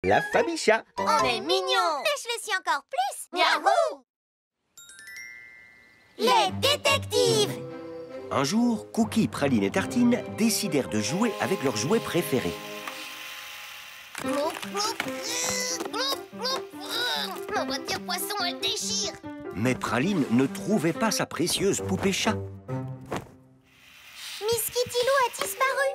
La famille chat. On est mignons. Mais je le suis encore plus. Miaou. Les détectives. Un jour, Cookie, Praline et Tartine décidèrent de jouer avec leurs jouets préférés. Gloup, gloup. Gloup, gloup. Ma voiture poisson, elle déchire. Mais Praline ne trouvait pas sa précieuse poupée chat. Miss Kitty Lou a disparu.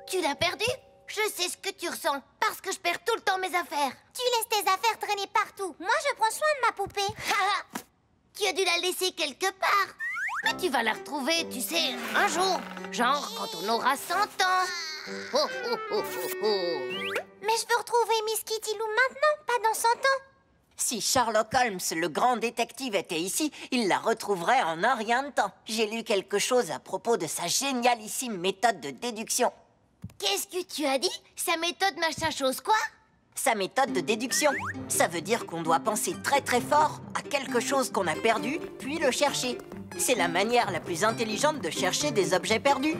Tu l'as perdue? Je sais ce que tu ressens, parce que je perds tout le temps mes affaires. Tu laisses tes affaires traîner partout. Moi, je prends soin de ma poupée. Tu as dû la laisser quelque part. Mais tu vas la retrouver, tu sais, un jour. Genre quand on aura 100 ans. Oh, oh, oh, oh, oh. Mais je veux retrouver Miss Kitty Lou maintenant, pas dans 100 ans. Si Sherlock Holmes, le grand détective, était ici, il la retrouverait en un rien de temps. J'ai lu quelque chose à propos de sa génialissime méthode de déduction. Qu'est-ce que tu as dit? Sa méthode machin chose quoi? Sa méthode de déduction, ça veut dire qu'on doit penser très très fort à quelque chose qu'on a perdu, puis le chercher. C'est la manière la plus intelligente de chercher des objets perdus.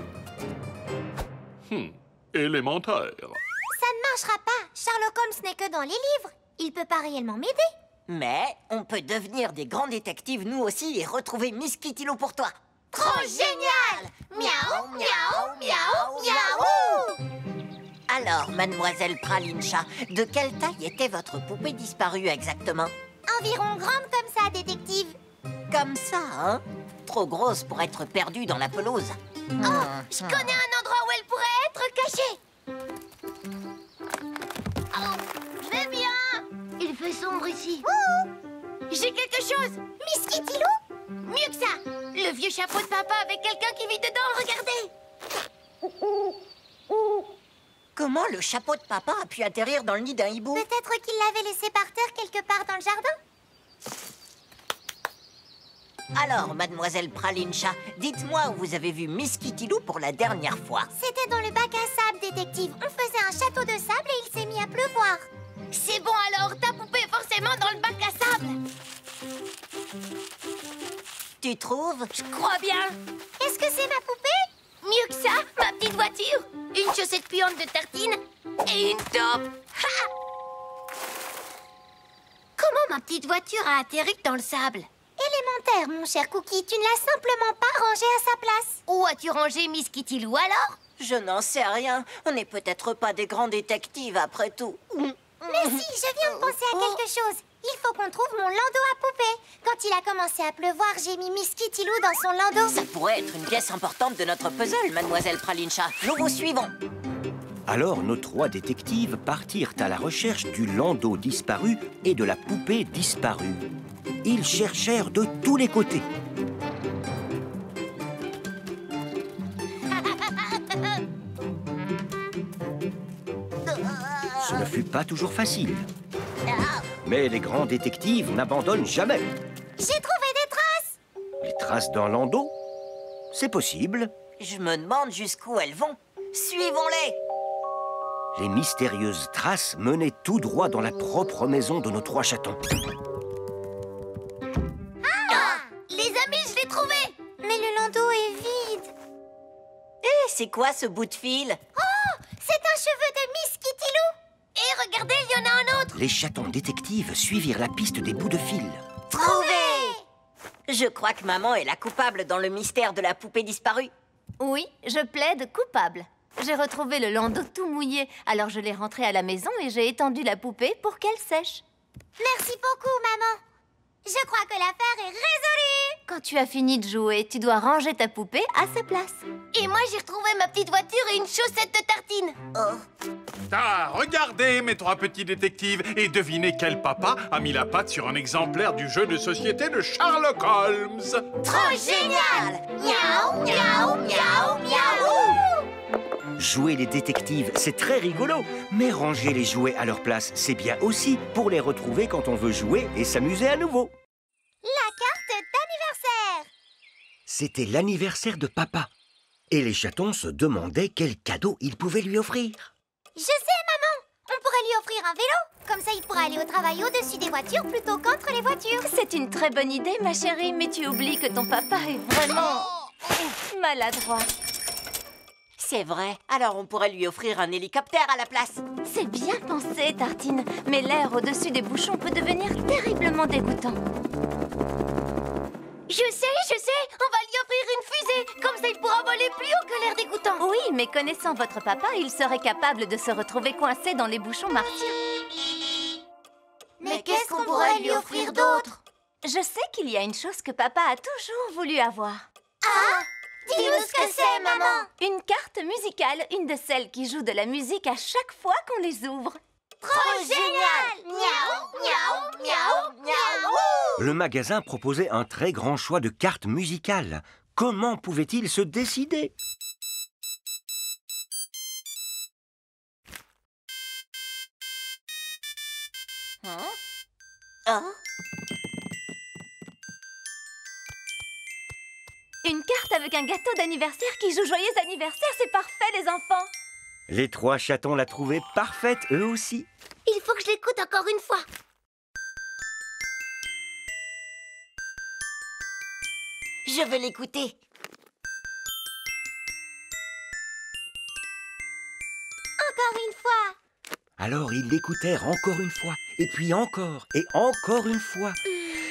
Élémentaire. Ça ne marchera pas. Sherlock Holmes n'est que dans les livres. Il peut pas réellement m'aider. Mais on peut devenir des grands détectives nous aussi et retrouver Miss Kitty Lou pour toi. Trop génial! Miaou, miaou, miaou, miaou! Alors, mademoiselle Praline Chat, de quelle taille était votre poupée disparue exactement? Environ grande comme ça, détective. Comme ça, hein? Trop grosse pour être perdue dans la pelouse. Oh, je connais un endroit où elle pourrait être cachée. Oh, je vais bien. Il fait sombre ici. J'ai quelque chose. Miss Kitty Lou? Mieux que ça. Le vieux chapeau de papa avec quelqu'un qui vit dedans, regardez. Comment le chapeau de papa a pu atterrir dans le nid d'un hibou? Peut-être qu'il l'avait laissé par terre quelque part dans le jardin. Alors, mademoiselle Praline Chat, dites-moi où vous avez vu Miss Kitty Lou pour la dernière fois. C'était dans le bac à sable, détective. On faisait un château de sable et il s'est mis à pleuvoir. C'est bon alors, ta poupée est forcément dans le bac à sable. Tu trouves? Je crois bien. Est-ce que c'est ma poupée? Mieux que ça, ma petite voiture. Une chaussette puante de Tartine et une taupe. Ha! Comment ma petite voiture a atterri dans le sable? Élémentaire, mon cher Cookie. Tu ne l'as simplement pas rangée à sa place. Où as-tu rangé Miss Kitty Lou alors? Je n'en sais rien. On n'est peut-être pas des grands détectives après tout. Mais si, je viens de penser à quelque chose. Il faut qu'on trouve mon landau à poupée. Quand il a commencé à pleuvoir, j'ai mis Miss Kitty Lou dans son landau. Ça pourrait être une pièce importante de notre puzzle, mademoiselle Praline Chat. Nous vous suivons. Alors nos trois détectives partirent à la recherche du landau disparu et de la poupée disparue. Ils cherchèrent de tous les côtés. Ce ne fut pas toujours facile. Mais les grands détectives n'abandonnent jamais. J'ai trouvé des traces. Les traces d'un landau? C'est possible. Je me demande jusqu'où elles vont. Suivons-les. Les mystérieuses traces menaient tout droit dans la propre maison de nos trois chatons. Les amis, je l'ai trouvé. Mais le landau est vide. C'est quoi ce bout de fil? Oh, c'est un cheveu de Miss Kitty Lou. Et regardez, il y en a un autre. Les chatons détectives suivirent la piste des bouts de fil. Trouvé. Je crois que maman est la coupable dans le mystère de la poupée disparue. Oui, je plaide coupable. J'ai retrouvé le landau tout mouillé, alors je l'ai rentré à la maison et j'ai étendu la poupée pour qu'elle sèche. Merci beaucoup, maman. Je crois que l'affaire est résolue. Quand tu as fini de jouer, tu dois ranger ta poupée à sa place. Et moi, j'ai retrouvé ma petite voiture et une chaussette de Tartine. Ah, regardez, mes trois petits détectives, et devinez quel papa a mis la patte sur un exemplaire du jeu de société de Sherlock Holmes. Trop génial! Miaou, miaou, miaou, miaou! Jouer les détectives, c'est très rigolo. Mais ranger les jouets à leur place, c'est bien aussi pour les retrouver quand on veut jouer et s'amuser à nouveau. La carte d'anniversaire. C'était l'anniversaire de papa. Et les chatons se demandaient quel cadeau ils pouvaient lui offrir. Je sais, maman. On pourrait lui offrir un vélo. Comme ça, il pourra aller au travail au-dessus des voitures plutôt qu'entre les voitures. C'est une très bonne idée, ma chérie, mais tu oublies que ton papa est vraiment maladroit. C'est vrai. Alors on pourrait lui offrir un hélicoptère à la place. C'est bien pensé, Tartine. Mais l'air au-dessus des bouchons peut devenir terriblement dégoûtant. Je sais, on va lui offrir une fusée. Comme ça, il pourra voler plus haut que l'air dégoûtant. Oui, mais connaissant votre papa, il serait capable de se retrouver coincé dans les bouchons martyrs. Mais qu'est-ce qu'on pourrait lui offrir d'autre? Je sais qu'il y a une chose que papa a toujours voulu avoir. Ah! Dis-nous ce que c'est, maman! Une carte musicale, une de celles qui jouent de la musique à chaque fois qu'on les ouvre. Trop génial! Miaou, miaou, miaou, miaou! Le magasin proposait un très grand choix de cartes musicales. Comment pouvait-il se décider? Une carte avec un gâteau d'anniversaire qui joue Joyeux anniversaire, c'est parfait les enfants! Les 3 chatons la trouvaient parfaite, eux aussi. Il faut que je l'écoute encore une fois. Je veux l'écouter. Encore une fois! Alors ils l'écoutèrent encore une fois, et puis encore, et encore une fois.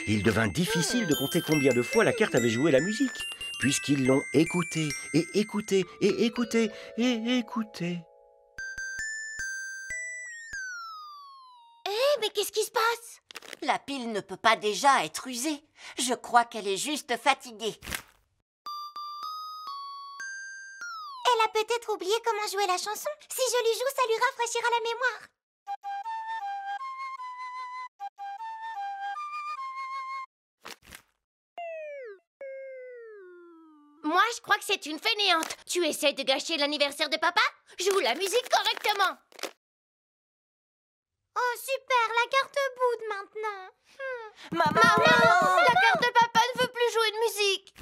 Il devint difficile de compter combien de fois la carte avait joué la musique, puisqu'ils l'ont écoutée, et écoutée, et écoutée, et écoutée. Mais qu'est-ce qui se passe? La pile ne peut pas déjà être usée. Je crois qu'elle est juste fatiguée. Elle a peut-être oublié comment jouer la chanson. Si je lui joue, ça lui rafraîchira la mémoire. Moi, je crois que c'est une fainéante. Tu essaies de gâcher l'anniversaire de papa? Joue la musique correctement. Oh super, la carte boude maintenant. Maman! La carte de papa ne veut plus jouer de musique.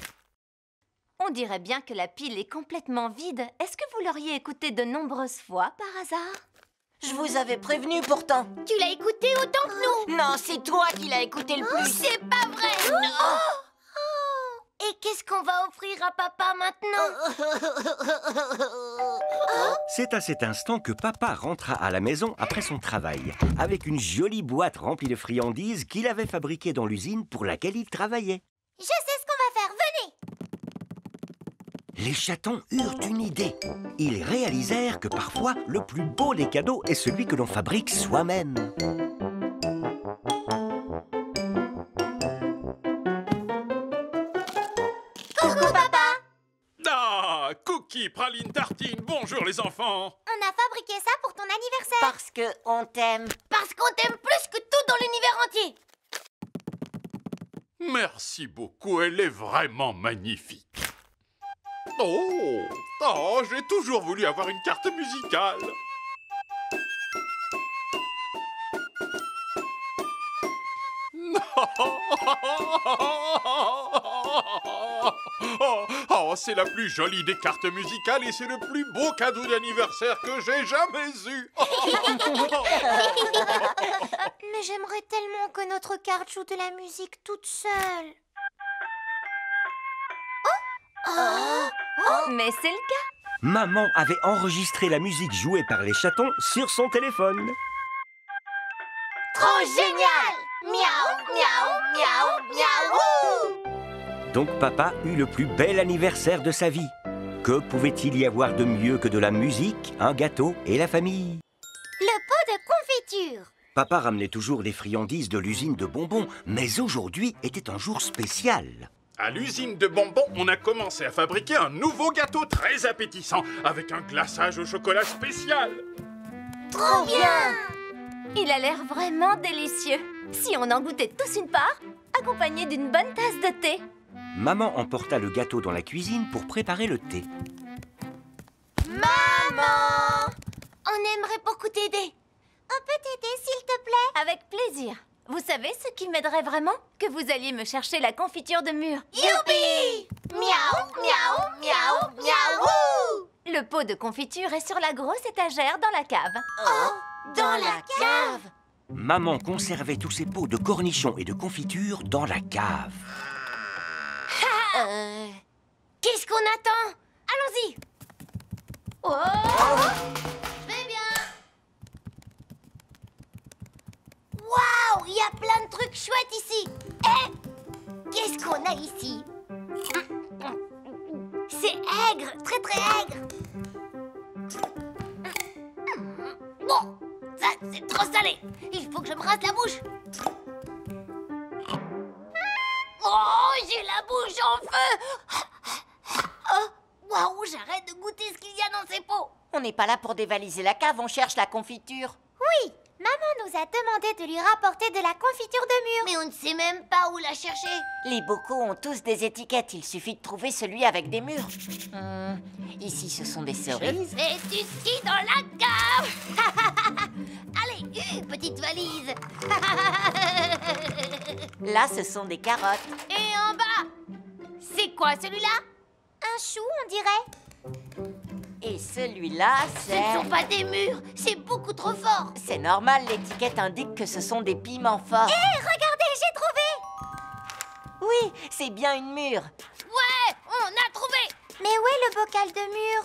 On dirait bien que la pile est complètement vide. Est-ce que vous l'auriez écoutée de nombreuses fois, par hasard? Je vous avais prévenu pourtant. Tu l'as écouté autant que nous. Non, c'est toi qui l'as écouté le plus. C'est pas vrai. Non. Et qu'est-ce qu'on va offrir à papa maintenant? C'est à cet instant que papa rentra à la maison après son travail, avec une jolie boîte remplie de friandises qu'il avait fabriquée dans l'usine pour laquelle il travaillait. Je sais ce qu'on va faire, venez! Les chatons eurent une idée. Ils réalisèrent que parfois, le plus beau des cadeaux est celui que l'on fabrique soi-même. Coucou papa! Ah, cookies, pralines, tartines, bonjour les enfants. On a fabriqué ça pour ton anniversaire. Parce que on t'aime. Parce qu'on t'aime plus que tout dans l'univers entier. Merci beaucoup, elle est vraiment magnifique. Oh, j'ai toujours voulu avoir une carte musicale. Oh, c'est la plus jolie des cartes musicales et c'est le plus beau cadeau d'anniversaire que j'ai jamais eu. Mais j'aimerais tellement que notre carte joue de la musique toute seule. Mais c'est le cas. Maman avait enregistré la musique jouée par les chatons sur son téléphone. Trop génial! Miaou, miaou, miaou, miaou! Donc papa eut le plus bel anniversaire de sa vie. Que pouvait-il y avoir de mieux que de la musique, un gâteau et la famille? Le pot de confiture. Papa ramenait toujours des friandises de l'usine de bonbons, mais aujourd'hui était un jour spécial. À l'usine de bonbons, on a commencé à fabriquer un nouveau gâteau très appétissant avec un glaçage au chocolat spécial. Trop bien! Il a l'air vraiment délicieux. Si on en goûtait tous une part, accompagné d'une bonne tasse de thé. Maman emporta le gâteau dans la cuisine pour préparer le thé. Maman! On aimerait beaucoup t'aider. On peut t'aider, s'il te plaît? Avec plaisir. Vous savez ce qui m'aiderait vraiment? Que vous alliez me chercher la confiture de mûre. Youpi! Miaou, miaou, miaou, miaou! Le pot de confiture est sur la grosse étagère dans la cave. Dans la cave! Maman conservait tous ses pots de cornichons et de confiture dans la cave. Qu'est-ce qu'on attend? Allons-y. Oh, je vais bien. Waouh, il y a plein de trucs chouettes ici. Eh, qu'est-ce qu'on a ici? C'est aigre, très très aigre. Bon, ça c'est trop salé. Il faut que je me rase la bouche. Oh, j'ai la bouche en feu. Oh, waouh, j'arrête de goûter ce qu'il y a dans ces pots. On n'est pas là pour dévaliser la cave, on cherche la confiture. Oui, maman nous a demandé de lui rapporter de la confiture de mûre. Mais on ne sait même pas où la chercher. Les bocaux ont tous des étiquettes, il suffit de trouver celui avec des mûres. Ici, ce sont des Je cerises. fais du ski dans la cave. Allez, petite valise. Là, ce sont des carottes. Et en bas, c'est quoi celui-là? Un chou, on dirait. Et celui-là, Ce ne sont pas des mûres, c'est beaucoup trop fort. C'est normal, l'étiquette indique que ce sont des piments forts. Hé, regardez, j'ai trouvé. Oui, c'est bien une mûre. Ouais, on a trouvé. Mais où est le bocal de mûre?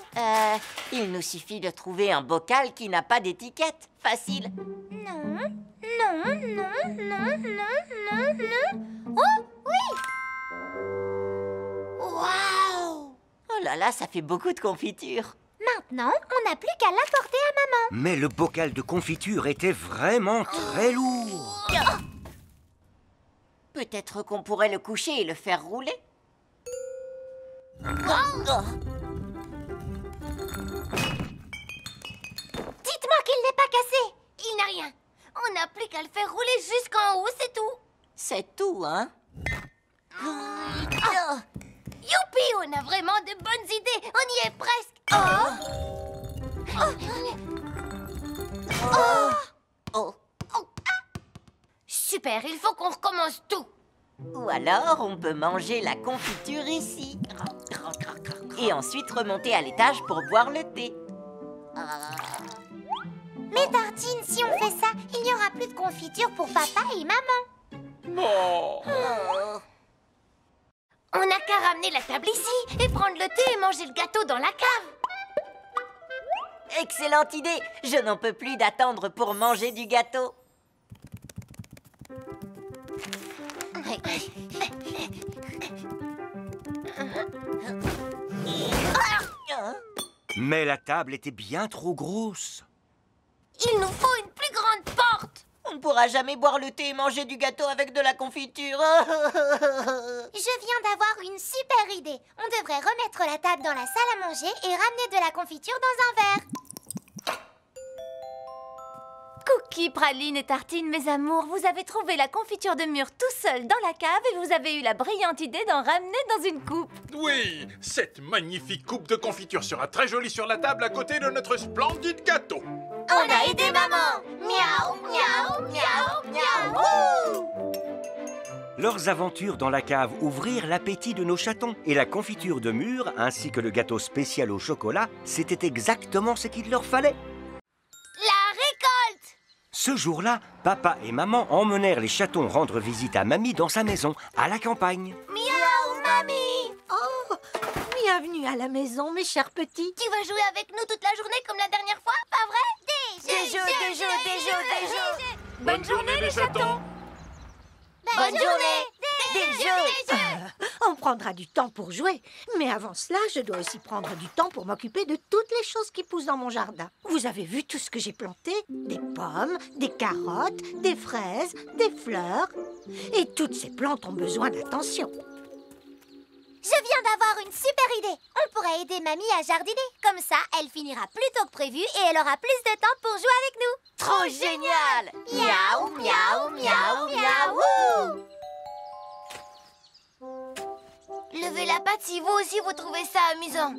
Il nous suffit de trouver un bocal qui n'a pas d'étiquette. Facile. Non, non, non, non, non, non, non. Oh, oui. Waouh. Oh là là, ça fait beaucoup de confiture. Maintenant, on n'a plus qu'à l'apporter à maman. Mais le bocal de confiture était vraiment très lourd. Peut-être qu'on pourrait le coucher et le faire rouler. Dites-moi qu'il n'est pas cassé. Il n'a rien. On n'a plus qu'à le faire rouler jusqu'en haut, c'est tout. C'est tout, hein? Youpi, on a vraiment de bonnes idées. On y est presque. Oh. Super, il faut qu'on recommence tout. Ou alors, on peut manger la confiture ici. Et ensuite remonter à l'étage pour boire le thé. Mais Tartine, si on fait ça, il n'y aura plus de confiture pour papa et maman. On n'a qu'à ramener la table ici et prendre le thé et manger le gâteau dans la cave. Excellente idée! Je n'en peux plus d'attendre pour manger du gâteau. Mais la table était bien trop grosse. Il nous faut une plus grande porte. On ne pourra jamais boire le thé et manger du gâteau avec de la confiture. Je viens d'avoir une super idée. On devrait remettre la table dans la salle à manger et ramener de la confiture dans un verre. Cookies, pralines et tartines, mes amours, vous avez trouvé la confiture de mûre tout seul dans la cave et vous avez eu la brillante idée d'en ramener dans une coupe. Oui, cette magnifique coupe de confiture sera très jolie sur la table à côté de notre splendide gâteau. On a aidé maman. Miaou, miaou, miaou, miaou. Leurs aventures dans la cave ouvrirent l'appétit de nos chatons. Et la confiture de mûre, ainsi que le gâteau spécial au chocolat, c'était exactement ce qu'il leur fallait. La récolte. Ce jour-là, papa et maman emmenèrent les chatons rendre visite à mamie dans sa maison, à la campagne. Miaou, mamie. Oh, bienvenue à la maison, mes chers petits. Tu vas jouer avec nous toute la journée comme la dernière fois, pas vrai? Des jeux. Bonne journée les chatons. Bonne journée. Des jeux. On prendra du temps pour jouer. Mais avant cela, je dois aussi prendre du temps pour m'occuper de toutes les choses qui poussent dans mon jardin. Vous avez vu tout ce que j'ai planté? Des pommes, des carottes, des fraises, des fleurs. Et toutes ces plantes ont besoin d'attention. Je viens d'avoir une super idée. On pourrait aider mamie à jardiner. Comme ça, elle finira plus tôt que prévu et elle aura plus de temps pour jouer avec nous. Trop génial! Miaou, miaou, miaou, miaou. Levez la patte si vous aussi vous trouvez ça amusant.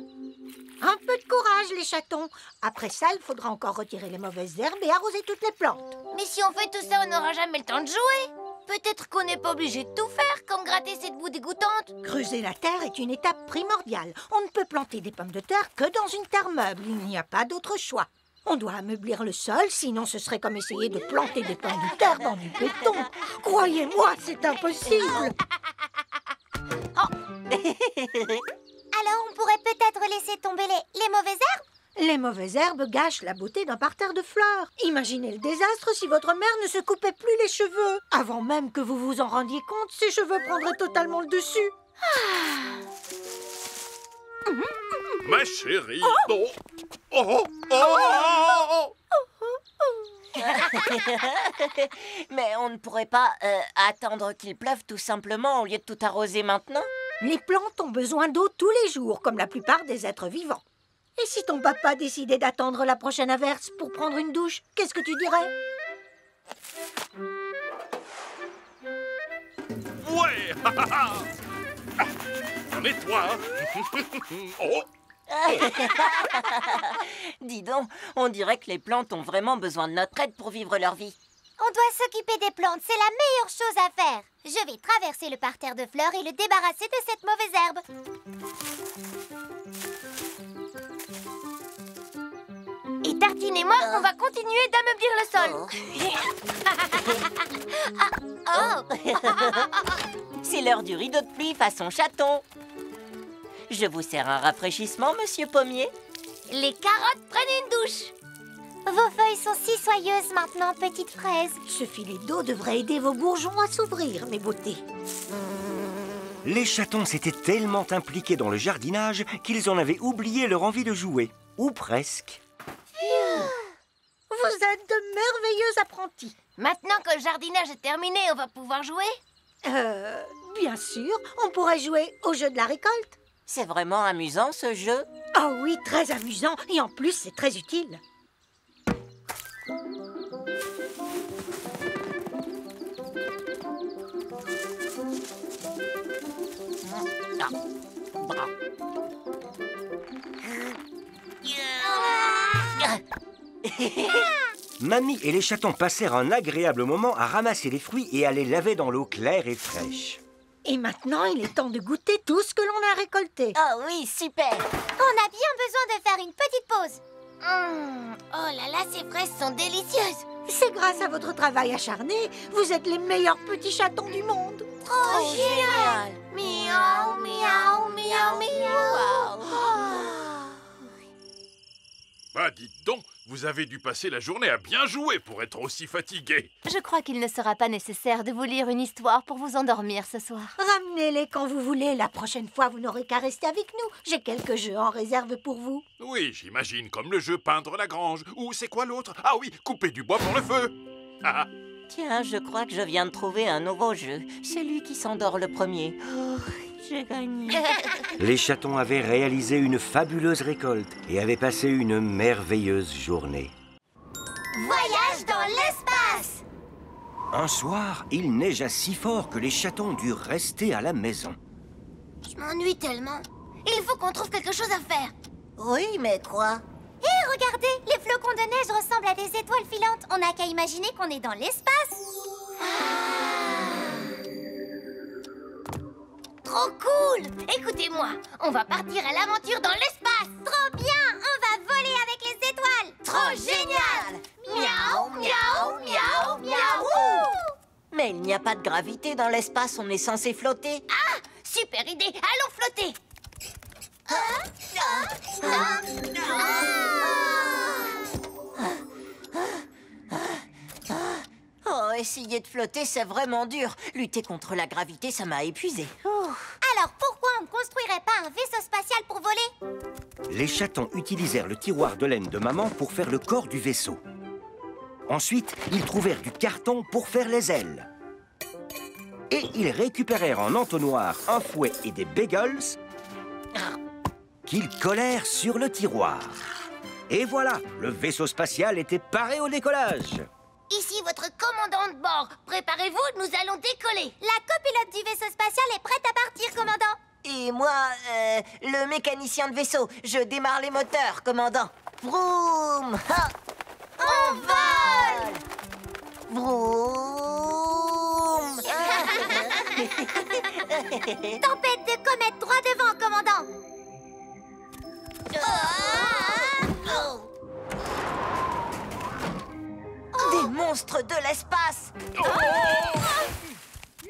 Un peu de courage, les chatons. Après ça, il faudra encore retirer les mauvaises herbes et arroser toutes les plantes. Mais si on fait tout ça, on n'aura jamais le temps de jouer. Peut-être qu'on n'est pas obligé de tout faire, comme gratter cette boue dégoûtante. Creuser la terre est une étape primordiale. On ne peut planter des pommes de terre que dans une terre meuble. Il n'y a pas d'autre choix. On doit ameublir le sol, sinon ce serait comme essayer de planter des pommes de terre dans du béton. Croyez-moi, c'est impossible. Alors on pourrait peut-être laisser tomber les mauvaises herbes? Les mauvaises herbes gâchent la beauté d'un parterre de fleurs. Imaginez le désastre si votre mère ne se coupait plus les cheveux. Avant même que vous vous en rendiez compte, ses cheveux prendraient totalement le dessus. Ma chérie. Oh. Oh, oh, oh. Mais on ne pourrait pas attendre qu'il pleuve tout simplement au lieu de tout arroser maintenant? Les plantes ont besoin d'eau tous les jours, comme la plupart des êtres vivants. Et si ton papa décidait d'attendre la prochaine averse pour prendre une douche, qu'est-ce que tu dirais? Ouais. On nettoie. Oh. Dis donc, on dirait que les plantes ont vraiment besoin de notre aide pour vivre leur vie. On doit s'occuper des plantes, c'est la meilleure chose à faire. Je vais traverser le parterre de fleurs et le débarrasser de cette mauvaise herbe. Et Tartine et moi, on va continuer d'ameublir le sol. C'est l'heure du rideau de pluie façon chaton. Je vous sers un rafraîchissement, monsieur Pommier? Les carottes prennent une douche. Vos feuilles sont si soyeuses maintenant, petite fraise. Ce filet d'eau devrait aider vos bourgeons à s'ouvrir, mes beautés. Les chatons s'étaient tellement impliqués dans le jardinage qu'ils en avaient oublié leur envie de jouer. Ou presque. Vous êtes de merveilleux apprentis. Maintenant que le jardinage est terminé, on va pouvoir jouer? Bien sûr, on pourrait jouer au jeu de la récolte. C'est vraiment amusant, ce jeu. Oh oui, très amusant. Et en plus, c'est très utile. Mamie et les chatons passèrent un agréable moment à ramasser les fruits et à les laver dans l'eau claire et fraîche. Et maintenant, il est temps de goûter tout ce que l'on a récolté. Ah oui, super. On a bien besoin de faire une petite pause. Oh là là, ces fraises sont délicieuses. C'est grâce à votre travail acharné, vous êtes les meilleurs petits chatons du monde. Oh, génial. Miaou, miaou, miaou, miaou. Bah, dites donc, vous avez dû passer la journée à bien jouer pour être aussi fatigué. Je crois qu'il ne sera pas nécessaire de vous lire une histoire pour vous endormir ce soir. Ramenez-les quand vous voulez. La prochaine fois, vous n'aurez qu'à rester avec nous. J'ai quelques jeux en réserve pour vous. Oui, j'imagine, comme le jeu peindre la grange. Ou c'est quoi l'autre? Ah oui, couper du bois pour le feu. Ah. Tiens, je crois que je viens de trouver un nouveau jeu. Celui qui s'endort le premier. Oh, j'ai gagné. Les chatons avaient réalisé une fabuleuse récolte et avaient passé une merveilleuse journée. Voyage dans l'espace. Un soir, il neigea si fort que les chatons durent rester à la maison. Je m'ennuie tellement. Il faut qu'on trouve quelque chose à faire. Oui, mais quoi? Hé, regardez, les flocons de neige ressemblent à des étoiles filantes. On n'a qu'à imaginer qu'on est dans l'espace. Trop cool! Écoutez-moi, on va partir à l'aventure dans l'espace. Trop bien, on va voler avec les étoiles. Trop génial! Miaou, miaou, miaou, miaou! Mais il n'y a pas de gravité dans l'espace, on est censé flotter. Ah! Super idée, allons flotter! Oh, essayer de flotter, c'est vraiment dur. Lutter contre la gravité, ça m'a épuisé. Alors pourquoi on ne construirait pas un vaisseau spatial pour voler? Les chatons utilisèrent le tiroir de laine de maman pour faire le corps du vaisseau. Ensuite, ils trouvèrent du carton pour faire les ailes. Et ils récupérèrent en entonnoir un fouet et des bagels qu'ils collèrent sur le tiroir. Et voilà, le vaisseau spatial était paré au décollage. Ici votre commandant de bord. Préparez-vous, nous allons décoller. La copilote du vaisseau spatial est prête à partir, commandant. Et moi, le mécanicien de vaisseau, je démarre les moteurs, commandant. Vroom! Ha! On vole! Vroom! Tempête de comète droit devant, commandant. Des monstres de l'espace!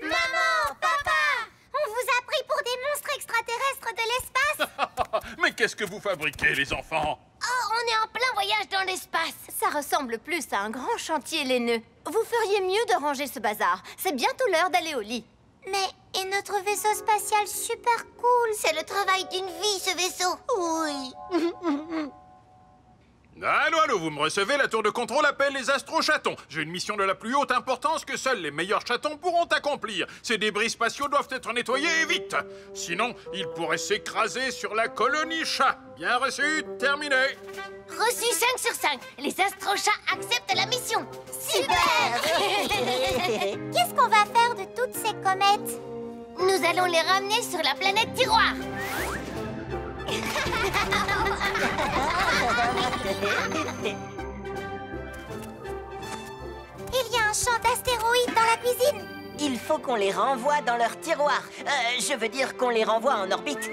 Maman, papa, on vous a pris pour des monstres extraterrestres de l'espace. Mais qu'est-ce que vous fabriquez, les enfants? Oh, On est en plein voyage dans l'espace. Ça ressemble plus à un grand chantier laineux. Vous feriez mieux de ranger ce bazar. C'est bientôt l'heure d'aller au lit. Mais, et notre vaisseau spatial super cool? C'est le travail d'une vie, ce vaisseau. Oui. Allô, allô, vous me recevez? La tour de contrôle appelle les astrochatons. J'ai une mission de la plus haute importance que seuls les meilleurs chatons pourront accomplir. Ces débris spatiaux doivent être nettoyés et vite. Sinon, ils pourraient s'écraser sur la colonie chat. Bien reçu, terminé. Reçu 5 sur 5. Les astrochats acceptent la mission. Super. Qu'est-ce qu'on va faire de toutes ces comètes? Nous allons les ramener sur la planète tiroir. Il y a un champ d'astéroïdes dans la cuisine. Il faut qu'on les renvoie dans leur tiroir. Je veux dire qu'on les renvoie en orbite.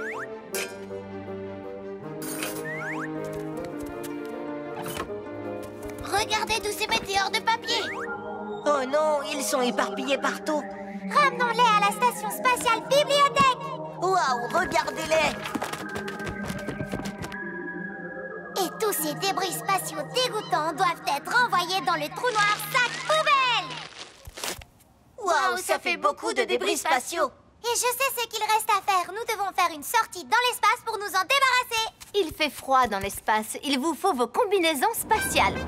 Regardez tous ces météores de papier. Oh non, ils sont éparpillés partout. Ramenons-les à la station spatiale bibliothèque. Waouh, regardez-les. Et tous ces débris spatiaux dégoûtants doivent être envoyés dans le trou noir sac poubelle. Waouh, ça fait beaucoup de débris spatiaux. Et je sais ce qu'il reste à faire. Nous devons faire une sortie dans l'espace pour nous en débarrasser. Il fait froid dans l'espace. Il vous faut vos combinaisons spatiales.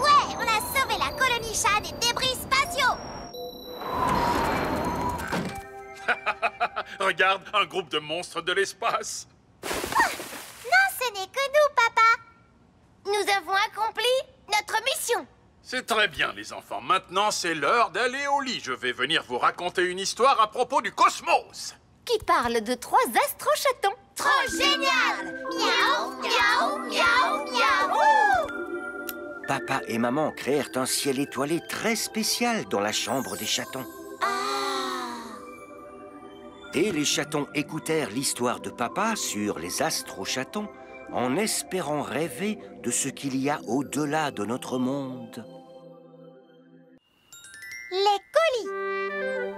Ouais, on a sauvé la colonie chat des débris spatiaux. Regarde, un groupe de monstres de l'espace. Non, ce n'est que nous, papa. Nous avons accompli notre mission. C'est très bien, les enfants. Maintenant, c'est l'heure d'aller au lit. Je vais venir vous raconter une histoire à propos du cosmos. Qui parle de 3 astrochatons. Trop génial! Miaou, miaou, miaou, miaou! Papa et maman créèrent un ciel étoilé très spécial dans la chambre des chatons. Et les chatons écoutèrent l'histoire de papa sur les astrochatons en espérant rêver de ce qu'il y a au-delà de notre monde. Les colis.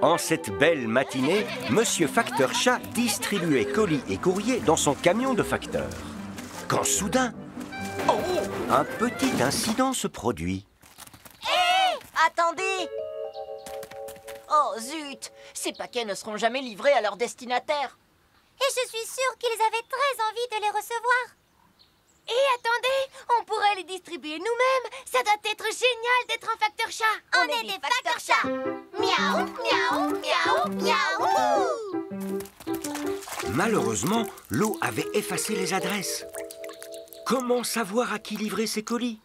En cette belle matinée, Monsieur Facteur Chat distribuait colis et courriers dans son camion de facteur. Quand soudain, un petit incident se produit. Attendez. Oh zut, ces paquets ne seront jamais livrés à leur destinataire. Et je suis sûre qu'ils avaient très envie de les recevoir. Et attendez, on pourrait les distribuer nous-mêmes. Ça doit être génial d'être un facteur chat. On est des facteurs chats. Miaou, miaou, miaou, miaou. Malheureusement, l'eau avait effacé les adresses. Comment savoir à qui livrer ces colis?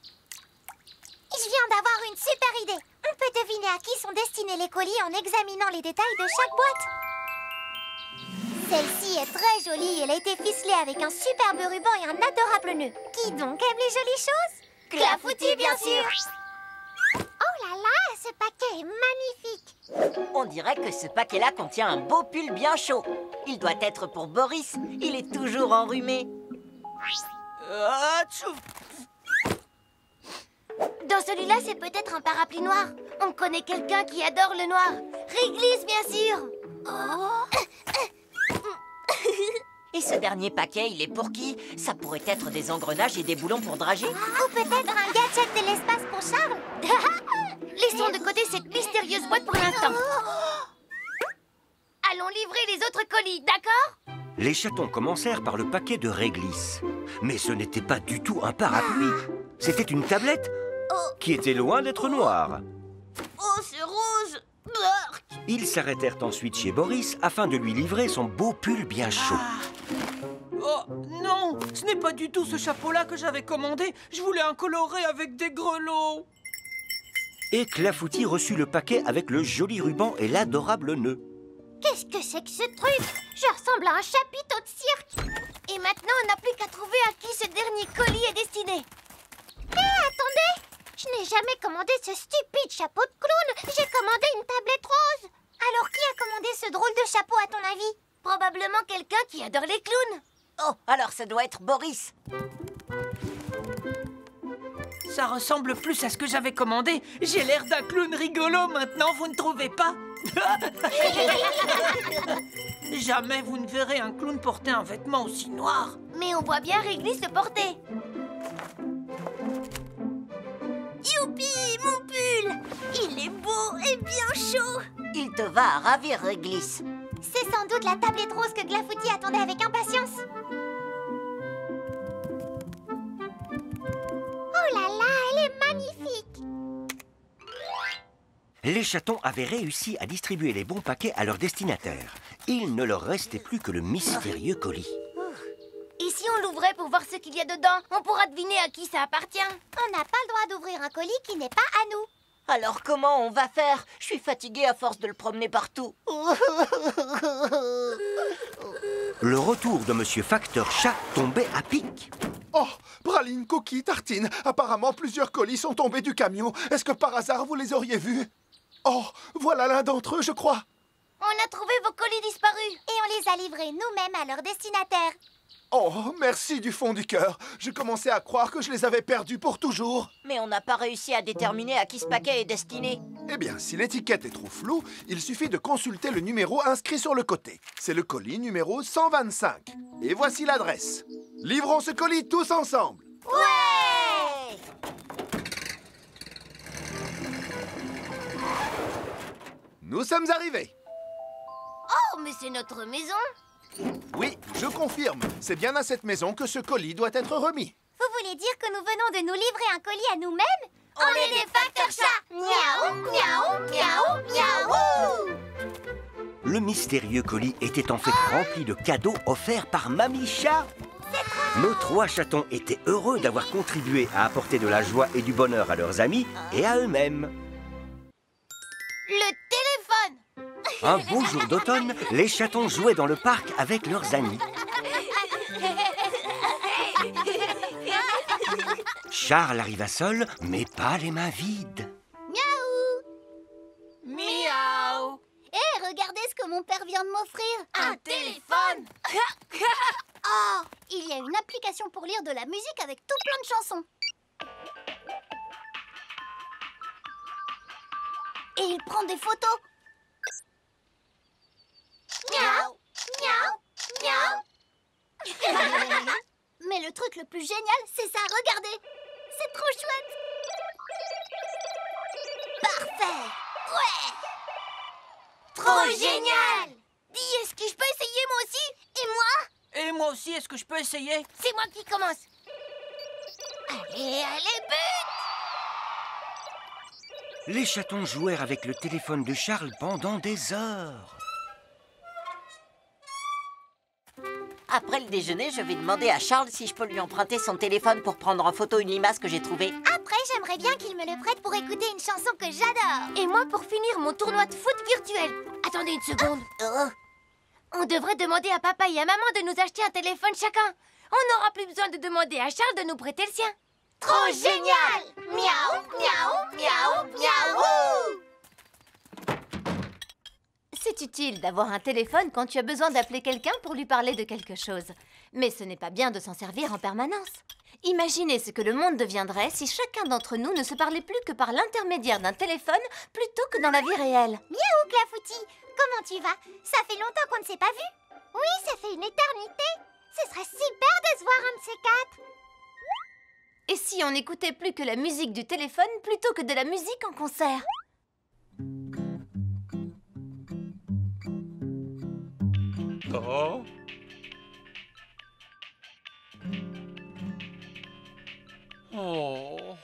Je viens d'avoir une super idée. On peut deviner à qui sont destinés les colis en examinant les détails de chaque boîte. Celle-ci est très jolie. Elle a été ficelée avec un superbe ruban et un adorable nœud. Qui donc aime les jolies choses? Clafoutis, bien sûr. Oh là là, ce paquet est magnifique. On dirait que ce paquet-là contient un beau pull bien chaud. Il doit être pour Boris. Il est toujours enrhumé. Dans celui-là, c'est peut-être un parapluie noir. On connaît quelqu'un qui adore le noir. Réglisse, bien sûr. Et ce dernier paquet, il est pour qui? Ça pourrait être des engrenages et des boulons pour drager. Ou peut-être un gadget de l'espace pour Charles. Laissons de côté cette mystérieuse boîte pour l'instant. Allons livrer les autres colis, d'accord? Les chatons commencèrent par le paquet de réglisse. Mais ce n'était pas du tout un parapluie. C'était une tablette qui était loin d'être noire. Oh, c'est rouge. Ils s'arrêtèrent ensuite chez Boris afin de lui livrer son beau pull bien chaud. Oh, non, ce n'est pas du tout ce chapeau-là que j'avais commandé. Je voulais un coloré avec des grelots. Et Clafoutis reçut le paquet avec le joli ruban et l'adorable nœud. Qu'est-ce que c'est que ce truc? Je ressemble à un chapiteau de cirque. Et maintenant, on n'a plus qu'à trouver à qui ce dernier colis est destiné. Attendez! Je n'ai jamais commandé ce stupide chapeau de clown. J'ai commandé une tablette rose. Alors qui a commandé ce drôle de chapeau à ton avis? Probablement quelqu'un qui adore les clowns. Oh, alors ça doit être Boris. Ça ressemble plus à ce que j'avais commandé. J'ai l'air d'un clown rigolo maintenant, vous ne trouvez pas? Jamais vous ne verrez un clown porter un vêtement aussi noir. Mais on voit bien Réglisse le porter. Youpi, mon pull! Il est beau et bien chaud! Il te va à ravir, Réglisse. C'est sans doute la tablette rose que Glafouti attendait avec impatience. Oh là là, elle est magnifique! Les chatons avaient réussi à distribuer les bons paquets à leurs destinataires. Il ne leur restait plus que le mystérieux colis. Et si on l'ouvrait pour voir ce qu'il y a dedans? On pourra deviner à qui ça appartient. On n'a pas le droit d'ouvrir un colis qui n'est pas à nous. Alors comment on va faire? Je suis fatiguée à force de le promener partout. Le retour de Monsieur Facteur Chat tombait à pic. Oh, praline, coquille, tartine. Apparemment, plusieurs colis sont tombés du camion. Est-ce que par hasard, vous les auriez vus? Oh, voilà l'un d'entre eux, je crois. On a trouvé vos colis disparus. Et on les a livrés nous-mêmes à leur destinataire. Oh, merci du fond du cœur. Je commençais à croire que je les avais perdus pour toujours. Mais on n'a pas réussi à déterminer à qui ce paquet est destiné. Eh bien, si l'étiquette est trop floue, il suffit de consulter le numéro inscrit sur le côté. C'est le colis numéro 125. Et voici l'adresse. Livrons ce colis tous ensemble. Ouais! Nous sommes arrivés. Oh, mais c'est notre maison. Oui, je confirme. C'est bien à cette maison que ce colis doit être remis. Vous voulez dire que nous venons de nous livrer un colis à nous-mêmes? On est des facteurs chats! Miaou, miaou, miaou, miaou! Le mystérieux colis était en fait rempli de cadeaux offerts par Mamie Chat. Nos 3 chatons étaient heureux d'avoir contribué à apporter de la joie et du bonheur à leurs amis et à eux-mêmes. Le téléphone. Un beau jour d'automne, les chatons jouaient dans le parc avec leurs amis. Charles arriva seul, mais pas les mains vides. Miaou! Miaou! Hé, regardez ce que mon père vient de m'offrir! Un téléphone. Oh! Il y a une application pour lire de la musique avec tout plein de chansons. Et il prend des photos. Miaou! Miaou! Miaou! Mais le truc le plus génial, c'est ça, regardez! C'est trop chouette! Parfait! Ouais! Trop génial. Dis, est-ce que je peux essayer moi aussi? Et moi? Et moi aussi, est-ce que je peux essayer? C'est moi qui commence. Allez, allez, but! Les chatons jouèrent avec le téléphone de Charles pendant des heures. Après le déjeuner, je vais demander à Charles si je peux lui emprunter son téléphone pour prendre en photo une limace que j'ai trouvée. Après, j'aimerais bien qu'il me le prête pour écouter une chanson que j'adore. Et moi pour finir mon tournoi de foot virtuel. Attendez une seconde. Oh, On devrait demander à papa et à maman de nous acheter un téléphone chacun. On n'aura plus besoin de demander à Charles de nous prêter le sien. Trop génial! Miaou, miaou, miaou, miaou! C'est utile d'avoir un téléphone quand tu as besoin d'appeler quelqu'un pour lui parler de quelque chose. Mais ce n'est pas bien de s'en servir en permanence. Imaginez ce que le monde deviendrait si chacun d'entre nous ne se parlait plus que par l'intermédiaire d'un téléphone plutôt que dans la vie réelle. Miaou, Clafoutis! Comment tu vas? Ça fait longtemps qu'on ne s'est pas vu. Oui, ça fait une éternité. Ce serait super de se voir un de ces 4. Et si on n'écoutait plus que la musique du téléphone plutôt que de la musique en concert? Oh. Oh.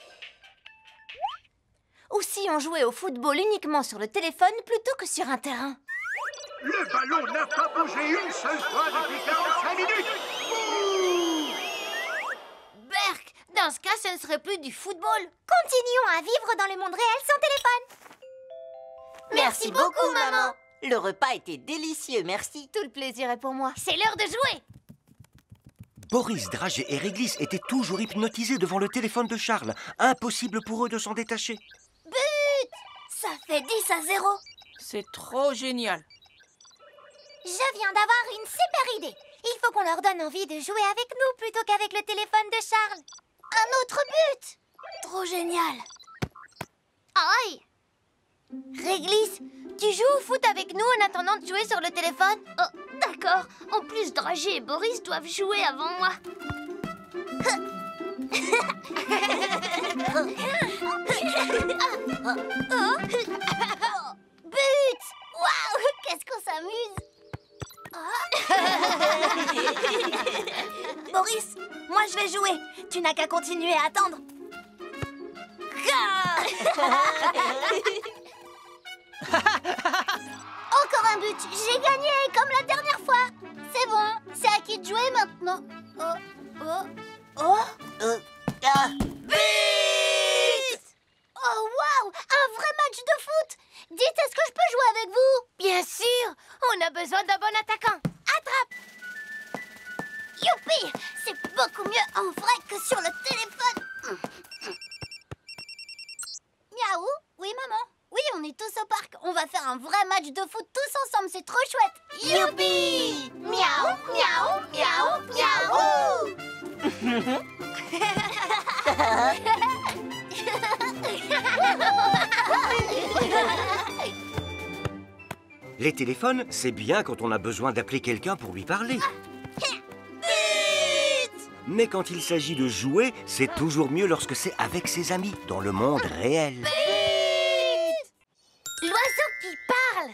Ou si on jouait au football uniquement sur le téléphone plutôt que sur un terrain? Le ballon n'a pas bougé une seule fois depuis 45 minutes. Berk, dans ce cas, ce ne serait plus du football. Continuons à vivre dans le monde réel sans téléphone. Merci beaucoup, maman. le repas était délicieux, merci. Tout le plaisir est pour moi. C'est l'heure de jouer. Boris, Drage et Réglisse étaient toujours hypnotisés devant le téléphone de Charles. Impossible pour eux de s'en détacher. But! Ça fait 10-0. C'est trop génial. Je viens d'avoir une super idée. Il faut qu'on leur donne envie de jouer avec nous plutôt qu'avec le téléphone de Charles. Un autre but! Trop génial. Aïe. Réglisse, tu joues au foot avec nous en attendant de jouer sur le téléphone? Oh, d'accord. En plus, Dragé et Boris doivent jouer avant moi. But! Waouh! Qu'est-ce qu'on s'amuse! Boris, moi je vais jouer. Tu n'as qu'à continuer à attendre. Encore un but. J'ai gagné comme la dernière fois. C'est bon. C'est à qui de jouer maintenant. But! Oh waouh! Un vrai match de foot! Dites, est-ce que je peux jouer avec vous? Bien sûr! On a besoin d'un bon attaquant. Attrape! Youpi! C'est beaucoup mieux en vrai que sur le téléphone. Miaou? Oui, maman? Oui, on est tous au parc. On va faire un vrai match de foot tous ensemble. C'est trop chouette. Youpi! Miaou, miaou, miaou, miaou! Les téléphones, c'est bien quand on a besoin d'appeler quelqu'un pour lui parler. Mais quand il s'agit de jouer, c'est toujours mieux lorsque c'est avec ses amis, dans le monde réel. L'oiseau qui parle!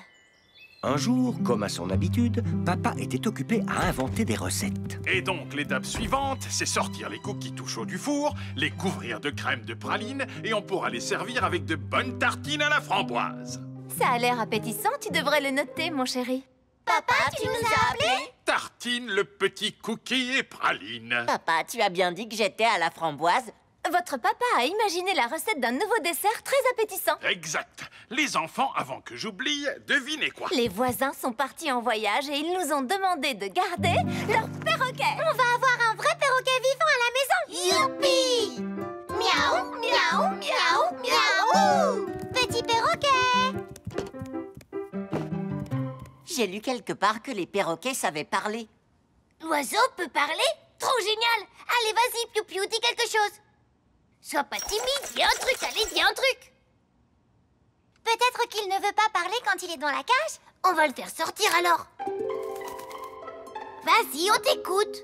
Un jour, comme à son habitude, papa était occupé à inventer des recettes. Et donc, l'étape suivante, c'est sortir les cookies tout chauds du four, les couvrir de crème de praline, et on pourra les servir avec de bonnes tartines à la framboise. Ça a l'air appétissant, tu devrais le noter, mon chéri. Papa, tu nous as appelés? Tartine, le petit cookie et praline. Papa, tu as bien dit que j'étais à la framboise. Votre papa a imaginé la recette d'un nouveau dessert très appétissant. Exact. Les enfants, avant que j'oublie, devinez quoi? Les voisins sont partis en voyage et ils nous ont demandé de garder leur perroquet. On va avoir un vrai perroquet vivant à la maison. Youpi! Miaou, miaou, miaou, miaou! Petit perroquet. J'ai lu quelque part que les perroquets savaient parler. L'oiseau peut parler? Trop génial! Allez, vas-y, Piou Piou, dis quelque chose. Sois pas timide, dis un truc, allez, dis un truc. Peut-être qu'il ne veut pas parler quand il est dans la cage. On va le faire sortir alors. Vas-y, on t'écoute.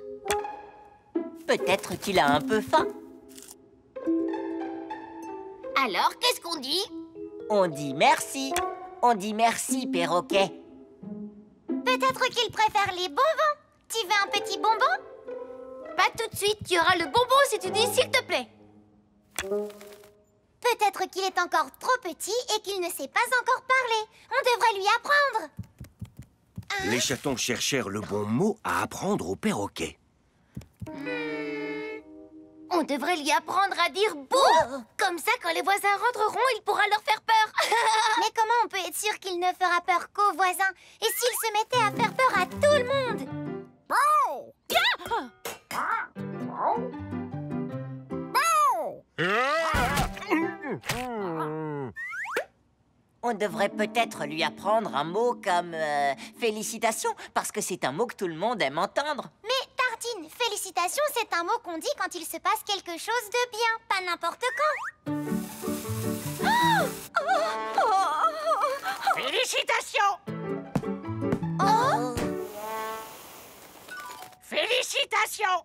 Peut-être qu'il a un peu faim. Alors, qu'est-ce qu'on dit? On dit merci. On dit merci, perroquet. Peut-être qu'il préfère les bonbons. Tu veux un petit bonbon? Pas tout de suite, tu auras le bonbon si tu dis s'il te plaît. Peut-être qu'il est encore trop petit et qu'il ne sait pas encore parler. On devrait lui apprendre. Les chatons cherchèrent le bon mot à apprendre au perroquet. On devrait lui apprendre à dire bouh. Comme ça, quand les voisins rentreront, il pourra leur faire peur. Mais comment on peut être sûr qu'il ne fera peur qu'aux voisins? Et s'il se mettait à faire peur à tout le monde? On devrait peut-être lui apprendre un mot comme félicitations, parce que c'est un mot que tout le monde aime entendre. Mais Tartine, félicitations, c'est un mot qu'on dit quand il se passe quelque chose de bien, pas n'importe quand. Félicitations! Oh! Félicitations!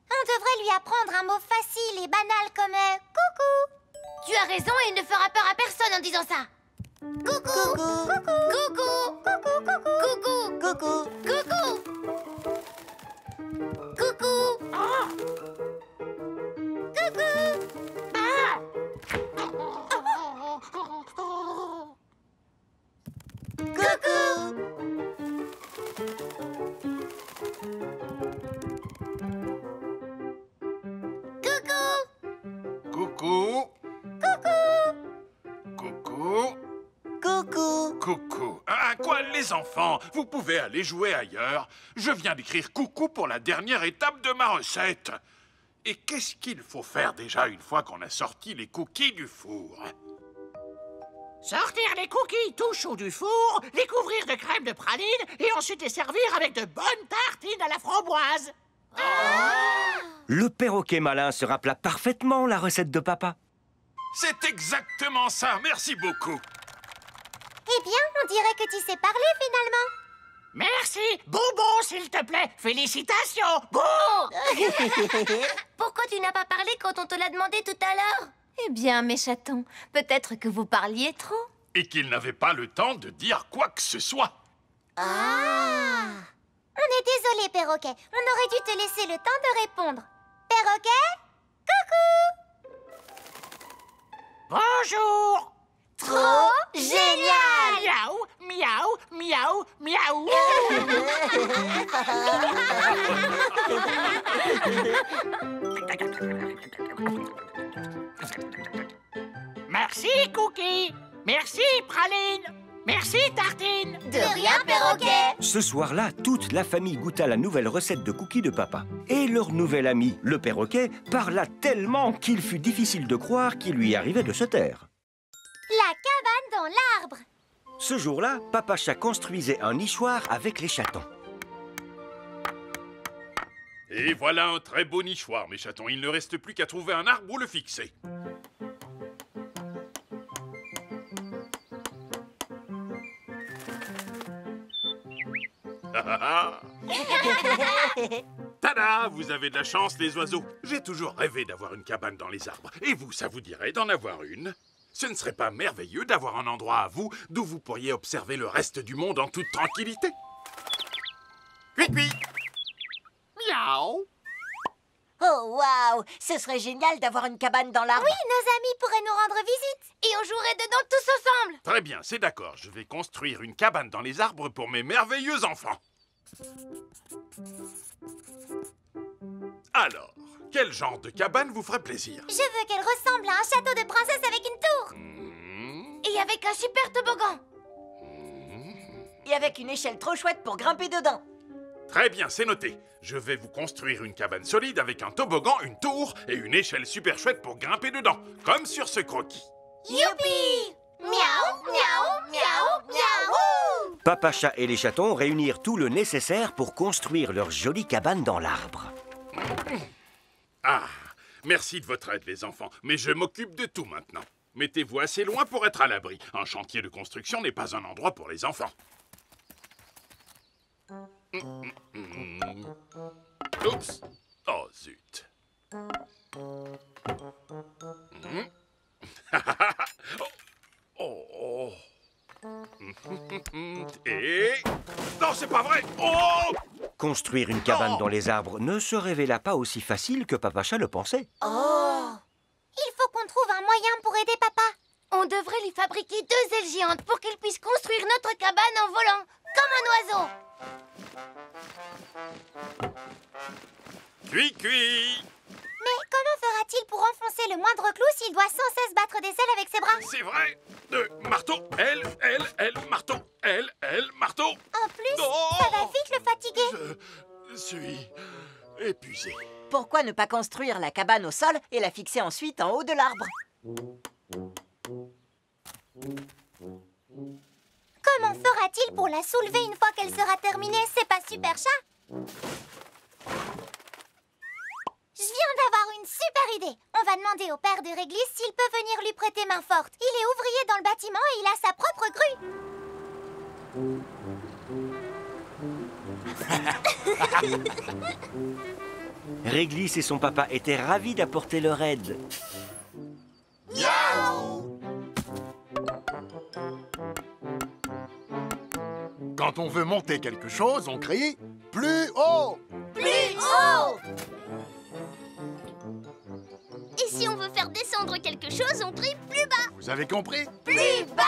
On devrait lui apprendre un mot facile et banal comme coucou. Tu as raison et il ne fera peur à personne en disant ça. Coucou. Coucou. Coucou. Coucou. Coucou. Coucou. Coucou. Coucou. Coucou. Coucou. Coucou. Coucou. À quoi, les enfants? Vous pouvez aller jouer ailleurs. Je viens d'écrire coucou pour la dernière étape de ma recette. Et qu'est-ce qu'il faut faire déjà une fois qu'on a sorti les cookies du four? Sortir les cookies tout chauds du four, les couvrir de crème de praline et ensuite les servir avec de bonnes tartines à la framboise. Ah! Le perroquet malin se rappela parfaitement la recette de papa. C'est exactement ça, merci beaucoup. Eh bien, on dirait que tu sais parler finalement. Merci. Bonbon, s'il te plaît. Félicitations. Bon. Pourquoi tu n'as pas parlé quand on te l'a demandé tout à l'heure? Eh bien, mes chatons, peut-être que vous parliez trop. Et qu'il n'avait pas le temps de dire quoi que ce soit. Ah! On est désolé, perroquet. On aurait dû te laisser le temps de répondre. Perroquet? Coucou! Bonjour. Trop génial! Miaou, miaou, miaou, miaou. Merci, Cookie. Merci, Praline. Merci, Tartine. De rien, perroquet! Ce soir-là, toute la famille goûta la nouvelle recette de cookies de papa. Et leur nouvel ami, le perroquet, parla tellement qu'il fut difficile de croire qu'il lui arrivait de se taire. La cabane dans l'arbre. Ce jour-là, papa chat construisait un nichoir avec les chatons. Et voilà un très beau nichoir, mes chatons. Il ne reste plus qu'à trouver un arbre où le fixer. Tada! Vous avez de la chance, les oiseaux. J'ai toujours rêvé d'avoir une cabane dans les arbres. Et vous, ça vous dirait d'en avoir une? Ce ne serait pas merveilleux d'avoir un endroit à vous d'où vous pourriez observer le reste du monde en toute tranquillité? Cui-cui! Miaou! Oh, waouh! Ce serait génial d'avoir une cabane dans l'arbre. Oui, nos amis pourraient nous rendre visite. Et on jouerait dedans tous ensemble. Très bien, c'est d'accord. Je vais construire une cabane dans les arbres pour mes merveilleux enfants. Alors, quel genre de cabane vous ferait plaisir? Je veux qu'elle ressemble à un château de princesse avec une tour. Et avec un super toboggan. Et avec une échelle trop chouette pour grimper dedans. Très bien, c'est noté. Je vais vous construire une cabane solide avec un toboggan, une tour et une échelle super chouette pour grimper dedans, comme sur ce croquis. Youpi! Miaou, miaou, miaou, miaou! Papa chat et les chatons réunirent tout le nécessaire pour construire leur jolie cabane dans l'arbre. Ah, merci de votre aide, les enfants, mais je m'occupe de tout maintenant. Mettez-vous assez loin pour être à l'abri. Un chantier de construction n'est pas un endroit pour les enfants. Oups! Oh, zut! Oh! Et... Non, c'est pas vrai! Oh! Construire une cabane dans les arbres ne se révéla pas aussi facile que papa chat le pensait. Oh! Il faut qu'on trouve un moyen pour aider papa. On devrait lui fabriquer 2 ailes géantes pour qu'il puisse construire notre cabane en volant, comme un oiseau. Cui-cui! Mais comment fera-t-il pour enfoncer le moindre clou s'il doit sans cesse battre des ailes avec ses bras? C'est vrai! Marteau! Elle, marteau! Elle, marteau! En plus, Oh! ça va vite le fatiguer. Je suis épuisé. Pourquoi ne pas construire la cabane au sol et la fixer ensuite en haut de l'arbre? Comment fera-t-il pour la soulever une fois qu'elle sera terminée? C'est pas super chat? Je viens d'avoir une super idée. On va demander au père de Réglisse s'il peut venir lui prêter main forte. Il est ouvrier dans le bâtiment et il a sa propre grue. Réglisse et son papa étaient ravis d'apporter leur aide. Miaou! Quand on veut monter quelque chose, on crie « Plus haut !» Plus haut! Et si on veut faire descendre quelque chose, on crie plus bas. Vous avez compris? Plus bas!